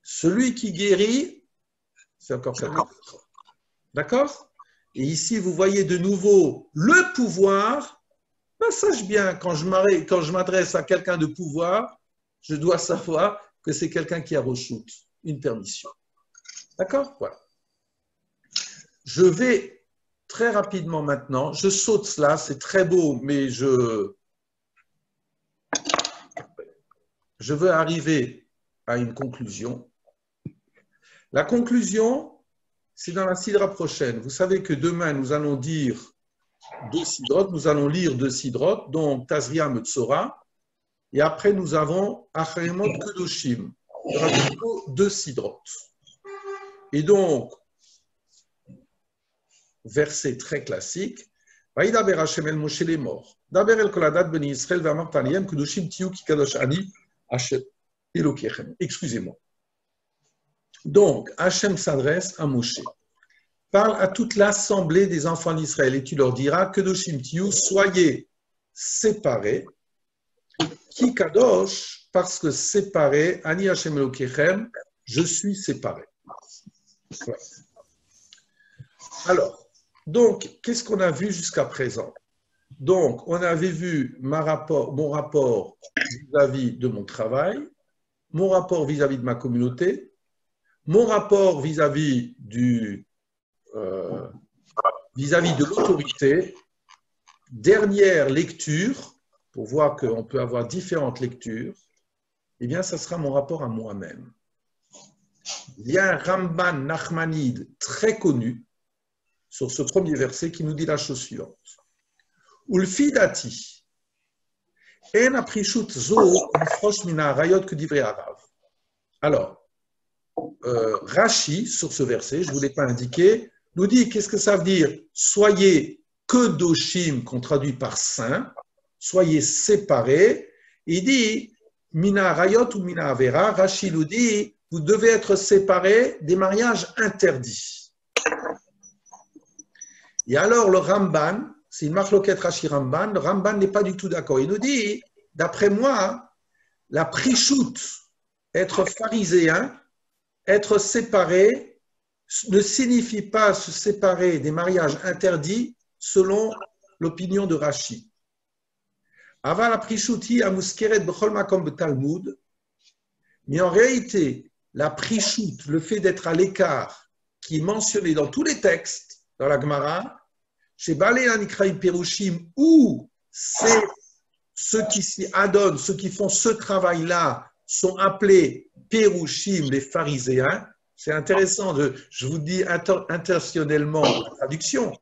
Celui qui guérit, c'est encore quelque chose. D'accord? Et ici, vous voyez de nouveau le pouvoir. Ben, sache bien, quand je m'adresse à quelqu'un de pouvoir, je dois savoir que c'est quelqu'un qui a reçu une permission. D'accord? Voilà. Je vais très rapidement maintenant, je saute cela, c'est très beau, mais je veux arriver à une conclusion. La conclusion, c'est dans la sidra prochaine. Vous savez que demain, nous allons dire deux sidrotes, nous allons lire deux sidrotes, donc Tazria Metzora, et après nous avons Acharemot Kedoshim. Il y aura plutôt deux sidrotes. Et donc, verset très classique, Vaïdaber Hashem el Moshe les morts. Daber el Koladat Beni Israël Vamar Taniyem Kedoshim Tiyu Ki Kadosh Ani Hashem Elokechem. Excusez-moi. Donc, Hachem s'adresse à Moshe. Parle à toute l'assemblée des enfants d'Israël et tu leur diras que Kedoshim Tiyu, soyez séparés. Ki Kadosh, parce que séparé, Ani Hachem Elokechem, je suis séparé. Voilà. Alors, donc, qu'est-ce qu'on a vu jusqu'à présent? Donc, on avait vu mon rapport vis-à-vis de mon travail, mon rapport vis-à-vis de ma communauté, mon rapport vis-à-vis de l'autorité. Dernière lecture, pour voir qu'on peut avoir différentes lectures, eh bien, ça sera mon rapport à moi-même. Il y a un Ramban Nachmanide très connu sur ce premier verset qui nous dit la chose suivante. Ulfidati, en aprishut zo mifrosh mina rayot que divrei arav. Alors, Rashi, sur ce verset, je ne vous l'ai pas indiqué, nous dit qu'est-ce que ça veut dire? Soyez kedoshim, qu'on traduit par saint, soyez séparés. Il dit mina rayot ou mina avera. Rashi nous dit vous devez être séparés des mariages interdits. Et alors le Ramban, c'est une marloquette Rashi Ramban, le Ramban n'est pas du tout d'accord. Il nous dit, d'après moi, la prichout, être pharisien, être séparé, ne signifie pas se séparer des mariages interdits selon l'opinion de Rashi. Ava la prichouti amuskeret b'chol makom b'talmud, mais en réalité, la prichout, le fait d'être à l'écart, qui est mentionné dans tous les textes, dans la Gemara, chez Balei Anikraim Perushim, où c'est ceux qui s'y adonnent, ceux qui font ce travail-là, sont appelés Perushim, les pharisiens. C'est intéressant, je vous dis intentionnellement la traduction.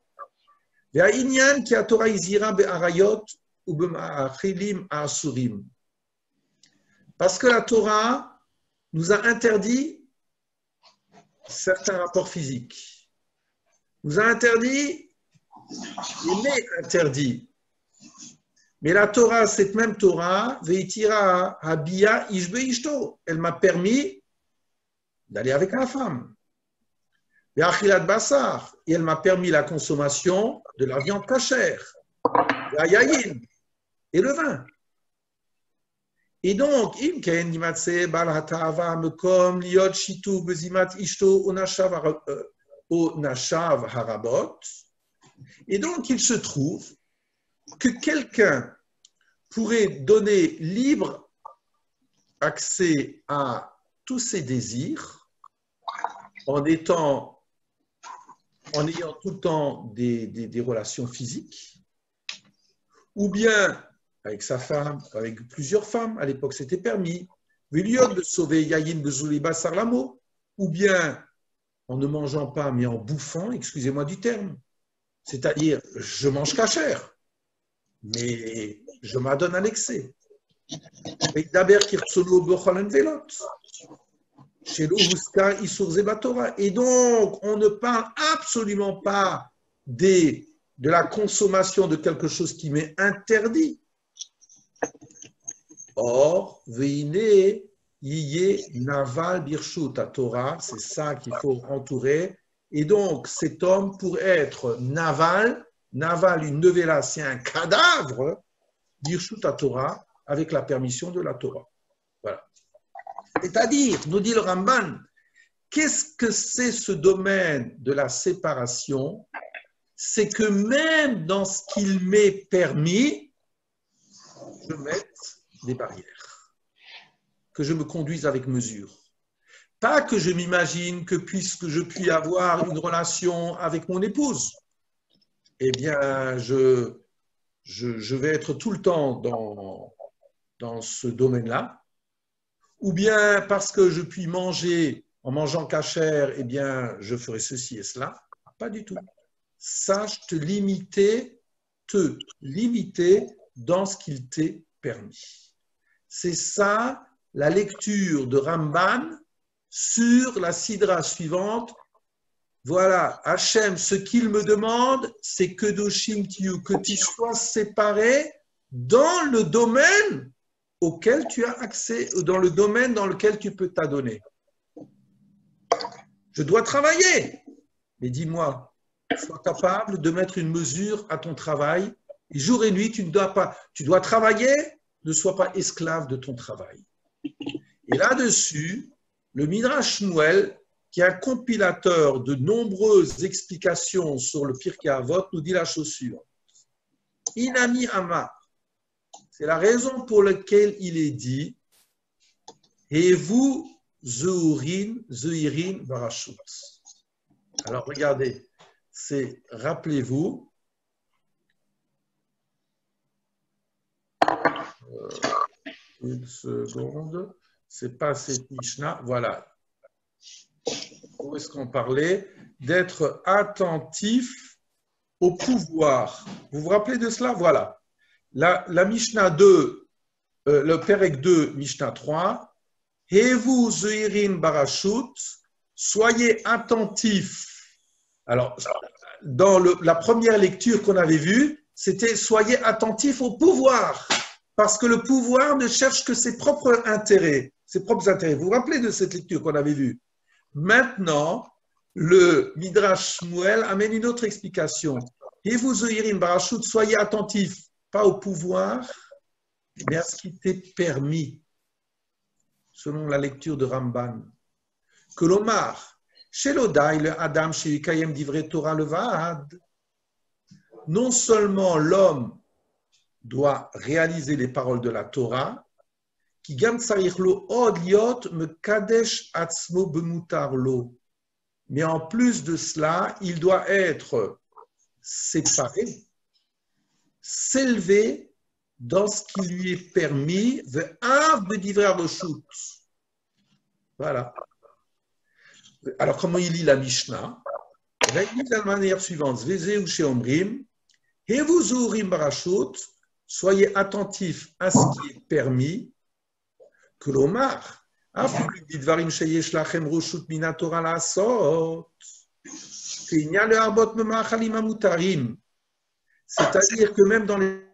Ve'inyan ki haTorah izira be'arayot ou be'ma'achilim asurim. Parce que la Torah nous a interdit certains rapports physiques. Nous a interdit les mets interdits. Mais la Torah, cette même Torah, veitira habia ishbe ishto. Elle m'a permis d'aller avec la femme. Ve'achilat basar. Et elle m'a permis la consommation de la viande kashère. Ve'ayayin. Et le vin. Et donc, im ken nimatse bal hatava mekom liot shitu bezimat ishto onashav harabot. Et donc, il se trouve que quelqu'un pourrait donner libre accès à tous ses désirs en ayant tout le temps des relations physiques, ou bien avec sa femme, avec plusieurs femmes, à l'époque c'était permis, de sauver Yayin Bezouliba Sarlamo, ou bien en ne mangeant pas mais en bouffant, excusez-moi du terme, c'est-à-dire je mange cachère, mais je m'adonne à l'excès. Et donc on ne parle absolument pas de la consommation de quelque chose qui m'est interdit. Or, veine yiye naval birshut à Torah, c'est ça qu'il faut entourer. Et donc, cet homme, pour être naval, une nevela, c'est un cadavre, birshut à Torah, avec la permission de la Torah. Voilà. C'est-à-dire, nous dit le Ramban, qu'est-ce que c'est ce domaine de la séparation? C'est que même dans ce qu'il m'est permis, je mette des barrières, que je me conduise avec mesure. Pas que je m'imagine que puisque je puis avoir une relation avec mon épouse, eh bien, je vais être tout le temps dans ce domaine-là, ou bien parce que je puis manger en mangeant cachère, eh bien, je ferai ceci et cela. Pas du tout. Sache te limiter dans ce qu'il t'est permis. C'est ça la lecture de Ramban sur la sidra suivante. Voilà, Hachem, ce qu'il me demande, c'est que tu sois séparé dans le domaine auquel tu as accès, dans le domaine dans lequel tu peux t'adonner. Je dois travailler, mais dis-moi, sois capable de mettre une mesure à ton travail. Et jour et nuit, tu dois travailler, ne sois pas esclave de ton travail. Et là-dessus, le Midrash Shmuel, qui est un compilateur de nombreuses explications sur le Pirkei Avot, nous dit la chose suivante. Inami Amar, c'est la raison pour laquelle il est dit et vous, Zuhirin Barashut. Alors regardez, rappelez-vous, une seconde, c'est pas cette Mishnah, voilà. Où est-ce qu'on parlait? D'être attentif au pouvoir. Vous vous rappelez de cela? Voilà. La Mishnah 2, le Perek 2, Mishnah 3, Hevu Zuhirin Barashut, soyez attentifs. Alors, dans la première lecture qu'on avait vue, c'était soyez attentifs au pouvoir, parce que le pouvoir ne cherche que ses propres intérêts. Vous vous rappelez de cette lecture qu'on avait vue? Maintenant, le Midrash Shmuel amène une autre explication. Hevu Zuhirin Barashut, soyez attentifs, pas au pouvoir, mais à ce qui t'est permis, selon la lecture de Ramban. Que l'Omar, chez l'Odaï, le Adam, chez Yukayem d'Ivre Torah Levad, non seulement l'homme doit réaliser les paroles de la Torah, qui gam tsarich lo od liot me kadesh atzmo bemutar lo. Mais en plus de cela, il doit être séparé, s'élever dans ce qui lui est permis, voilà. Alors, comment il lit la Mishnah? Il lit de la manière suivante. Soyez attentifs à ce qui est permis, que l'Omar, c'est-à-dire que même dans les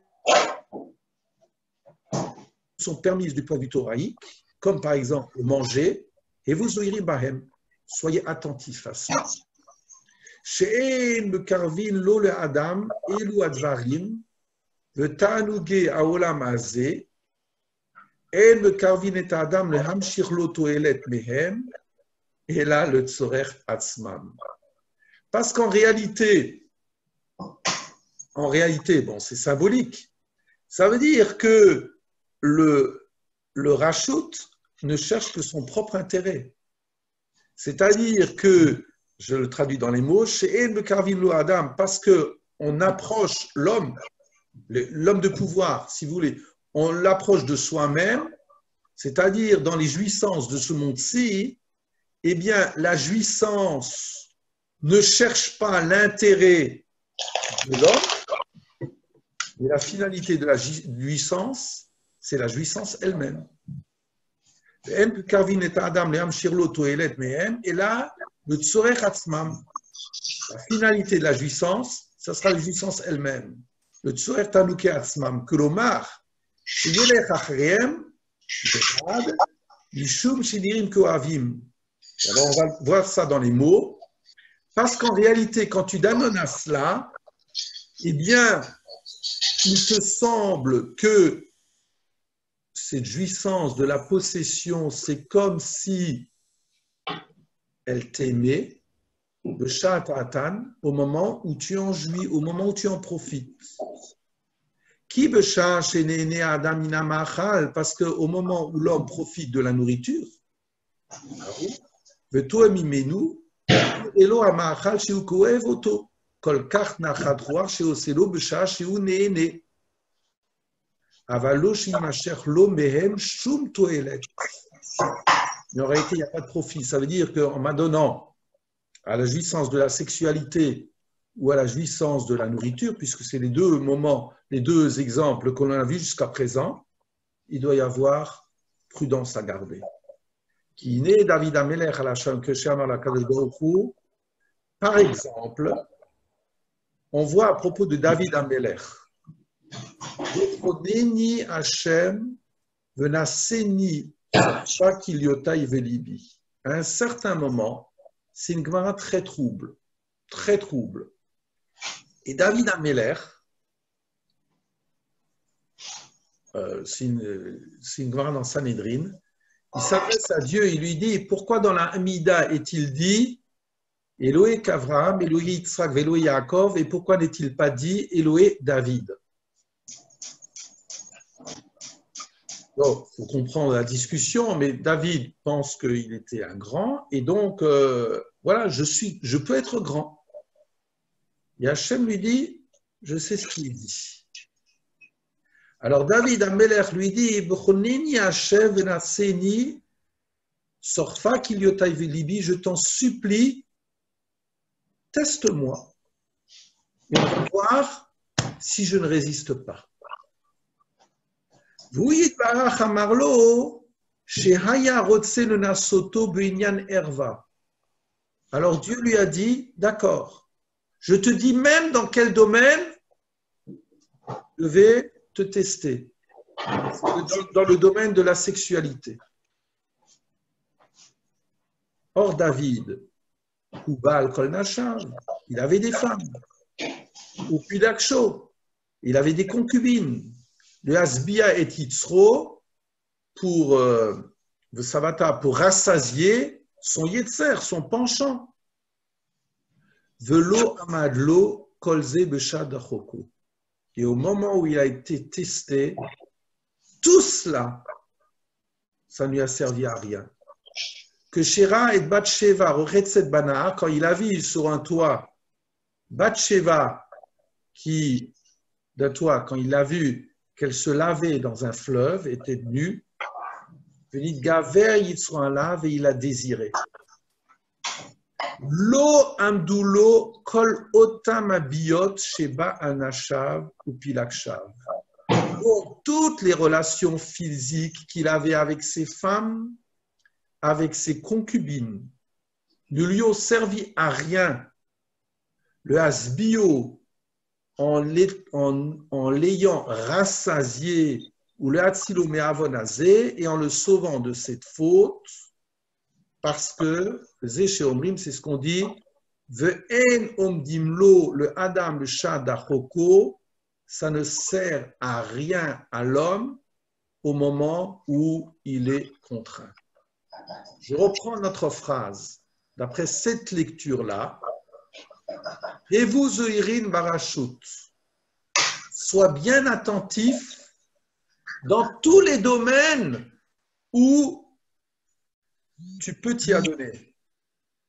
sont permises du point de vue toraïque, comme par exemple manger, et vous oirez bahem, soyez attentifs à ça. She'en mekarvin lo le adam elu advarim v'tanugei haolam hazeh en mekarvin et adam le hamshich lo toelet mehem et là le tzorech atzmam. Parce qu'en réalité, bon, c'est symbolique. Ça veut dire que le rachut ne cherche que son propre intérêt. C'est-à-dire que, je le traduis dans les mots, parce qu'on approche l'homme de pouvoir, si vous voulez, on l'approche de soi-même, c'est-à-dire dans les jouissances de ce monde-ci, eh bien, la jouissance ne cherche pas l'intérêt de l'homme, mais la finalité de la jouissance, c'est la jouissance elle-même. Et là, le tzorech atzmam, la finalité de la jouissance, ça sera la jouissance elle-même. Le tzorech tanuke atzmam, que l'omar, yelech achriem, Mishum Shinirim Kohavim. Alors, on va voir ça dans les mots. Parce qu'en réalité, quand tu donnes à cela, eh bien, il te semble que cette jouissance de la possession, c'est comme si elle t'aimait, le Sha'atatan, au moment où tu en jouis, au moment où tu en profites. Qui besha chez Néné Adam Inamachal, parce qu'au moment où l'homme profite de la nourriture, Veto Mimenu, Elo Amachal chez Ukoev Oto, Kol Kach Nachadroar chez Oselo besha chez Unéné. Avalo Shimacher Lo Mehem Shum Toelet. Il aurait été, il n'y a pas de profit. Ça veut dire qu'en m'adonnant à la jouissance de la sexualité ou à la jouissance de la nourriture, puisque c'est les deux moments, les deux exemples qu'on a vus jusqu'à présent, il doit y avoir prudence à garder. Qui naît David Amelech à la par exemple, on voit à propos de David Amelech, Neni Hashem venaseni Shakiliotai velibi. À un certain moment, c'est une Gemara très trouble, très trouble. Et David Amelech, c'est une Gemara dans Sanhedrin, il s'adresse à Dieu, il lui dit, pourquoi dans la Hamida est-il dit Elohé Kavram, Elohé Yitzhak, Elohé Yaakov, et pourquoi n'est-il pas dit Elohé David? Donc, il faut comprendre la discussion, mais David pense qu'il était un grand, et donc, voilà, je peux être grand. Et Hachem lui dit, je sais ce qu'il dit. Alors David Amelech lui dit, B'choneni Hachem venaseni sorfa kiliotai velibi, je t'en supplie, teste-moi, et on va voir si je ne résiste pas. Alors Dieu lui a dit, d'accord, je te dis même dans quel domaine je vais te tester, dans le domaine de la sexualité. Or David, Koubal Kol Nashav, il avait des femmes, ou Pudaksho, il avait des concubines. Le Hasbia et Yitzro pour Savata, pour rassasier son Yetzer, son penchant. Velo Amadlo Kolze Beshad Achoko. Et au moment où il a été testé, tout cela, ça ne lui a servi à rien. Que Shera et Batsheva, Rochetzet Bana, quand il a vu sur un toit Batsheva qui, d'un toit, quand il a vu qu'elle se lavait dans un fleuve, était nue, venit gaver Yitzro lave et il a désiré. Lo amdulo kol otam abiyot sheba anashav ou pilakshav. Toutes les relations physiques qu'il avait avec ses femmes, avec ses concubines, ne lui ont servi à rien. Le hasbio, en l'ayant rassasié, ou le hatzilomé avonazé, et en le sauvant de cette faute, parce que, Zéché Omrim, c'est ce qu'on dit, Ve'en omdimlo, le Adam, le Shadachoko, ça ne sert à rien à l'homme au moment où il est contraint. Je reprends notre phrase. D'après cette lecture-là, et vous, Zoïrin Barachut, sois bien attentif dans tous les domaines où tu peux t'y adonner.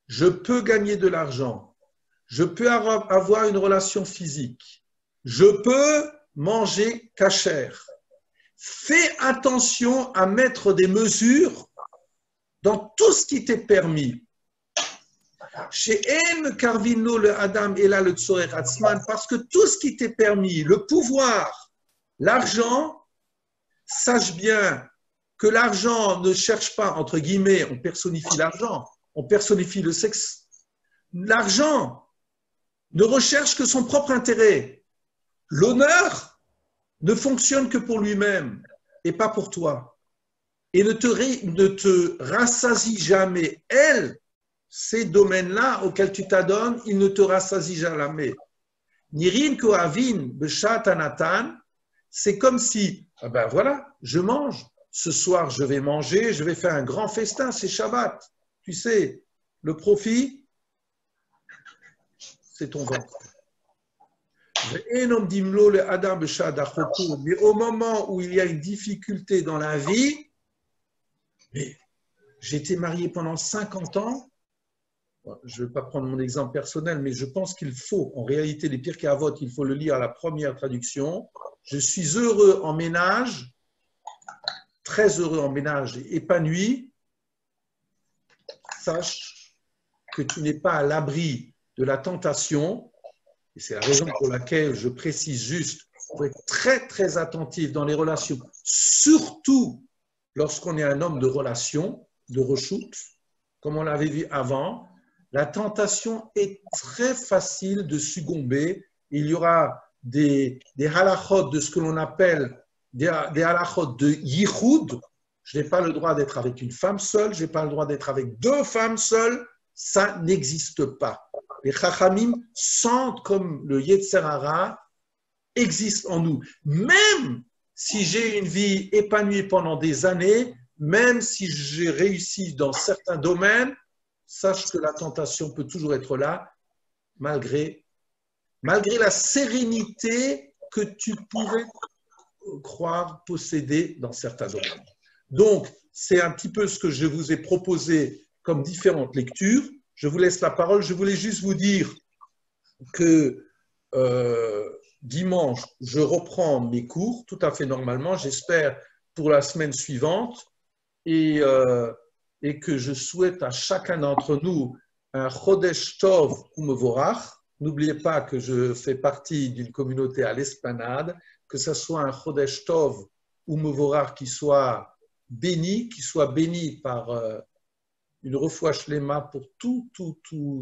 Je peux gagner de l'argent. Je peux avoir une relation physique. Je peux manger cachère. Fais attention à mettre des mesures dans tout ce qui t'est permis. Chez En Karvino, le Adam et là le Tzorer Atzman, parce que tout ce qui t'est permis, le pouvoir, l'argent, sache bien que l'argent ne cherche pas, entre guillemets, on personnifie l'argent, on personnifie le sexe. L'argent ne recherche que son propre intérêt. L'honneur ne fonctionne que pour lui-même et pas pour toi. et ne te rassasie jamais. Elle, ces domaines-là auxquels tu t'adonnes, ils ne te rassasient jamais. Nirin koavin beshat anatan, c'est comme si, ah ben voilà, je mange. Ce soir, je vais manger, je vais faire un grand festin, c'est Shabbat. Tu sais, le profit, c'est ton ventre. Mais au moment où il y a une difficulté dans la vie, mais j'ai été marié pendant 50 ans, je ne vais pas prendre mon exemple personnel, mais je pense qu'il faut, en réalité, les Pirkei Avot, il faut le lire à la première traduction. Je suis heureux en ménage, très heureux en ménage et épanoui. Sache que tu n'es pas à l'abri de la tentation, et c'est la raison pour laquelle je précise juste, il faut être très très attentif dans les relations, surtout lorsqu'on est un homme de relation, de reshoot, comme on l'avait vu avant. La tentation est très facile de succomber. Il y aura des halachot de ce que l'on appelle des halachot de yichud. Je n'ai pas le droit d'être avec une femme seule, je n'ai pas le droit d'être avec deux femmes seules. Ça n'existe pas. Les chachamim sentent comme le yetzer hara existe en nous. Même si j'ai une vie épanouie pendant des années, même si j'ai réussi dans certains domaines, sache que la tentation peut toujours être là, malgré la sérénité que tu pourrais croire posséder dans certains domaines. Donc, c'est un petit peu ce que je vous ai proposé comme différentes lectures. Je vous laisse la parole. Je voulais juste vous dire que dimanche, je reprends mes cours tout à fait normalement, j'espère pour la semaine suivante, et que je souhaite à chacun d'entre nous un Chodesh Tov Umevorach. N'oubliez pas que je fais partie d'une communauté à l'Esplanade, que ce soit un Chodesh Tov Umevorach qui soit béni par une refoua shlema pour tous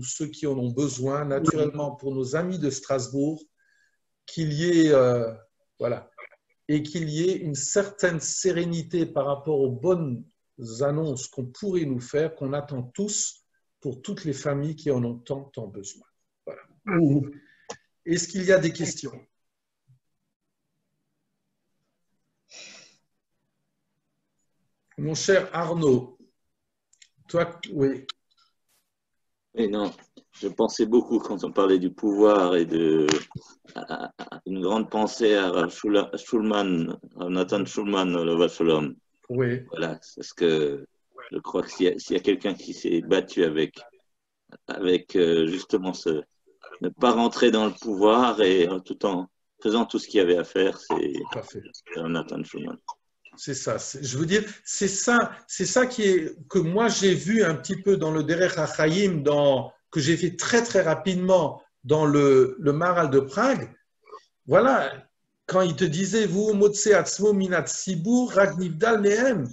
ceux qui en ont besoin, naturellement pour nos amis de Strasbourg, qu'il y ait, voilà, et qu'il y ait une certaine sérénité par rapport aux bonnes annonces qu'on pourrait nous faire, qu'on attend tous pour toutes les familles qui en ont tant besoin. Voilà. Est-ce qu'il y a des questions? Mon cher Arnaud, toi, oui. Oui, non, je pensais beaucoup quand on parlait du pouvoir et une grande pensée à Schulman, à Nathan Schulman, le Vachelom. Oui. Voilà, c'est ce que je crois que s'il y a quelqu'un qui s'est battu avec justement ne pas rentrer dans le pouvoir et tout en faisant tout ce qu'il y avait à faire, c'est Nathan Schulman. C'est ça. Je veux dire, c'est ça que moi j'ai vu un petit peu dans le Derech HaChaim, que j'ai fait très très rapidement dans le Maharal de Prague. Voilà, quand il te disait vous motse atzmo minat sibur ragnivdal mehem,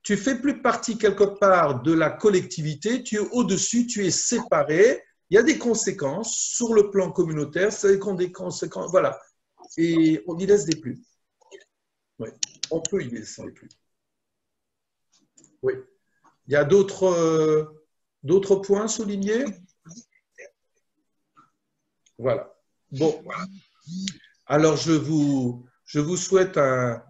tu fais plus partie quelque part de la collectivité, tu es au-dessus, tu es séparé. Il y a des conséquences sur le plan communautaire, c'est des conséquences, voilà, et on y laisse des plumes. Oui. On peut y laisser les plumes. Oui. Il y a d'autres points soulignés? Voilà. Bon. Alors, je vous souhaite un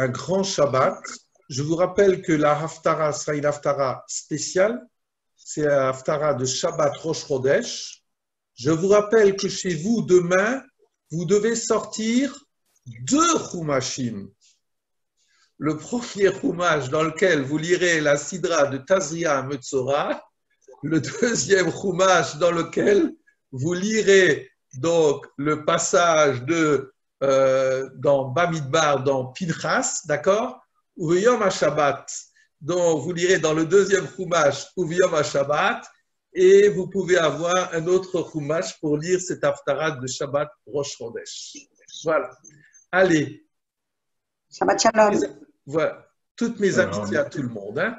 grand Shabbat. Je vous rappelle que la Haftara sera une Haftara spéciale. C'est la Haftara de Shabbat Rosh Chodesh. Je vous rappelle que chez vous, demain, vous devez sortir 2 Chumashim. Le premier Chumash dans lequel vous lirez la Sidra de Tazria Metzora, le deuxième Chumash dans lequel vous lirez donc le passage dans Bamidbar, dans Pinchas, d'accord, Uviyom HaShabbat. Donc vous lirez dans le deuxième Chumash Uviyom HaShabbat, et vous pouvez avoir un autre Chumash pour lire cet Haftarah de Shabbat Rosh Chodesh. Voilà. Allez. Shabbat Shalom. Voilà, toutes mes amitiés à tout le monde. Hein.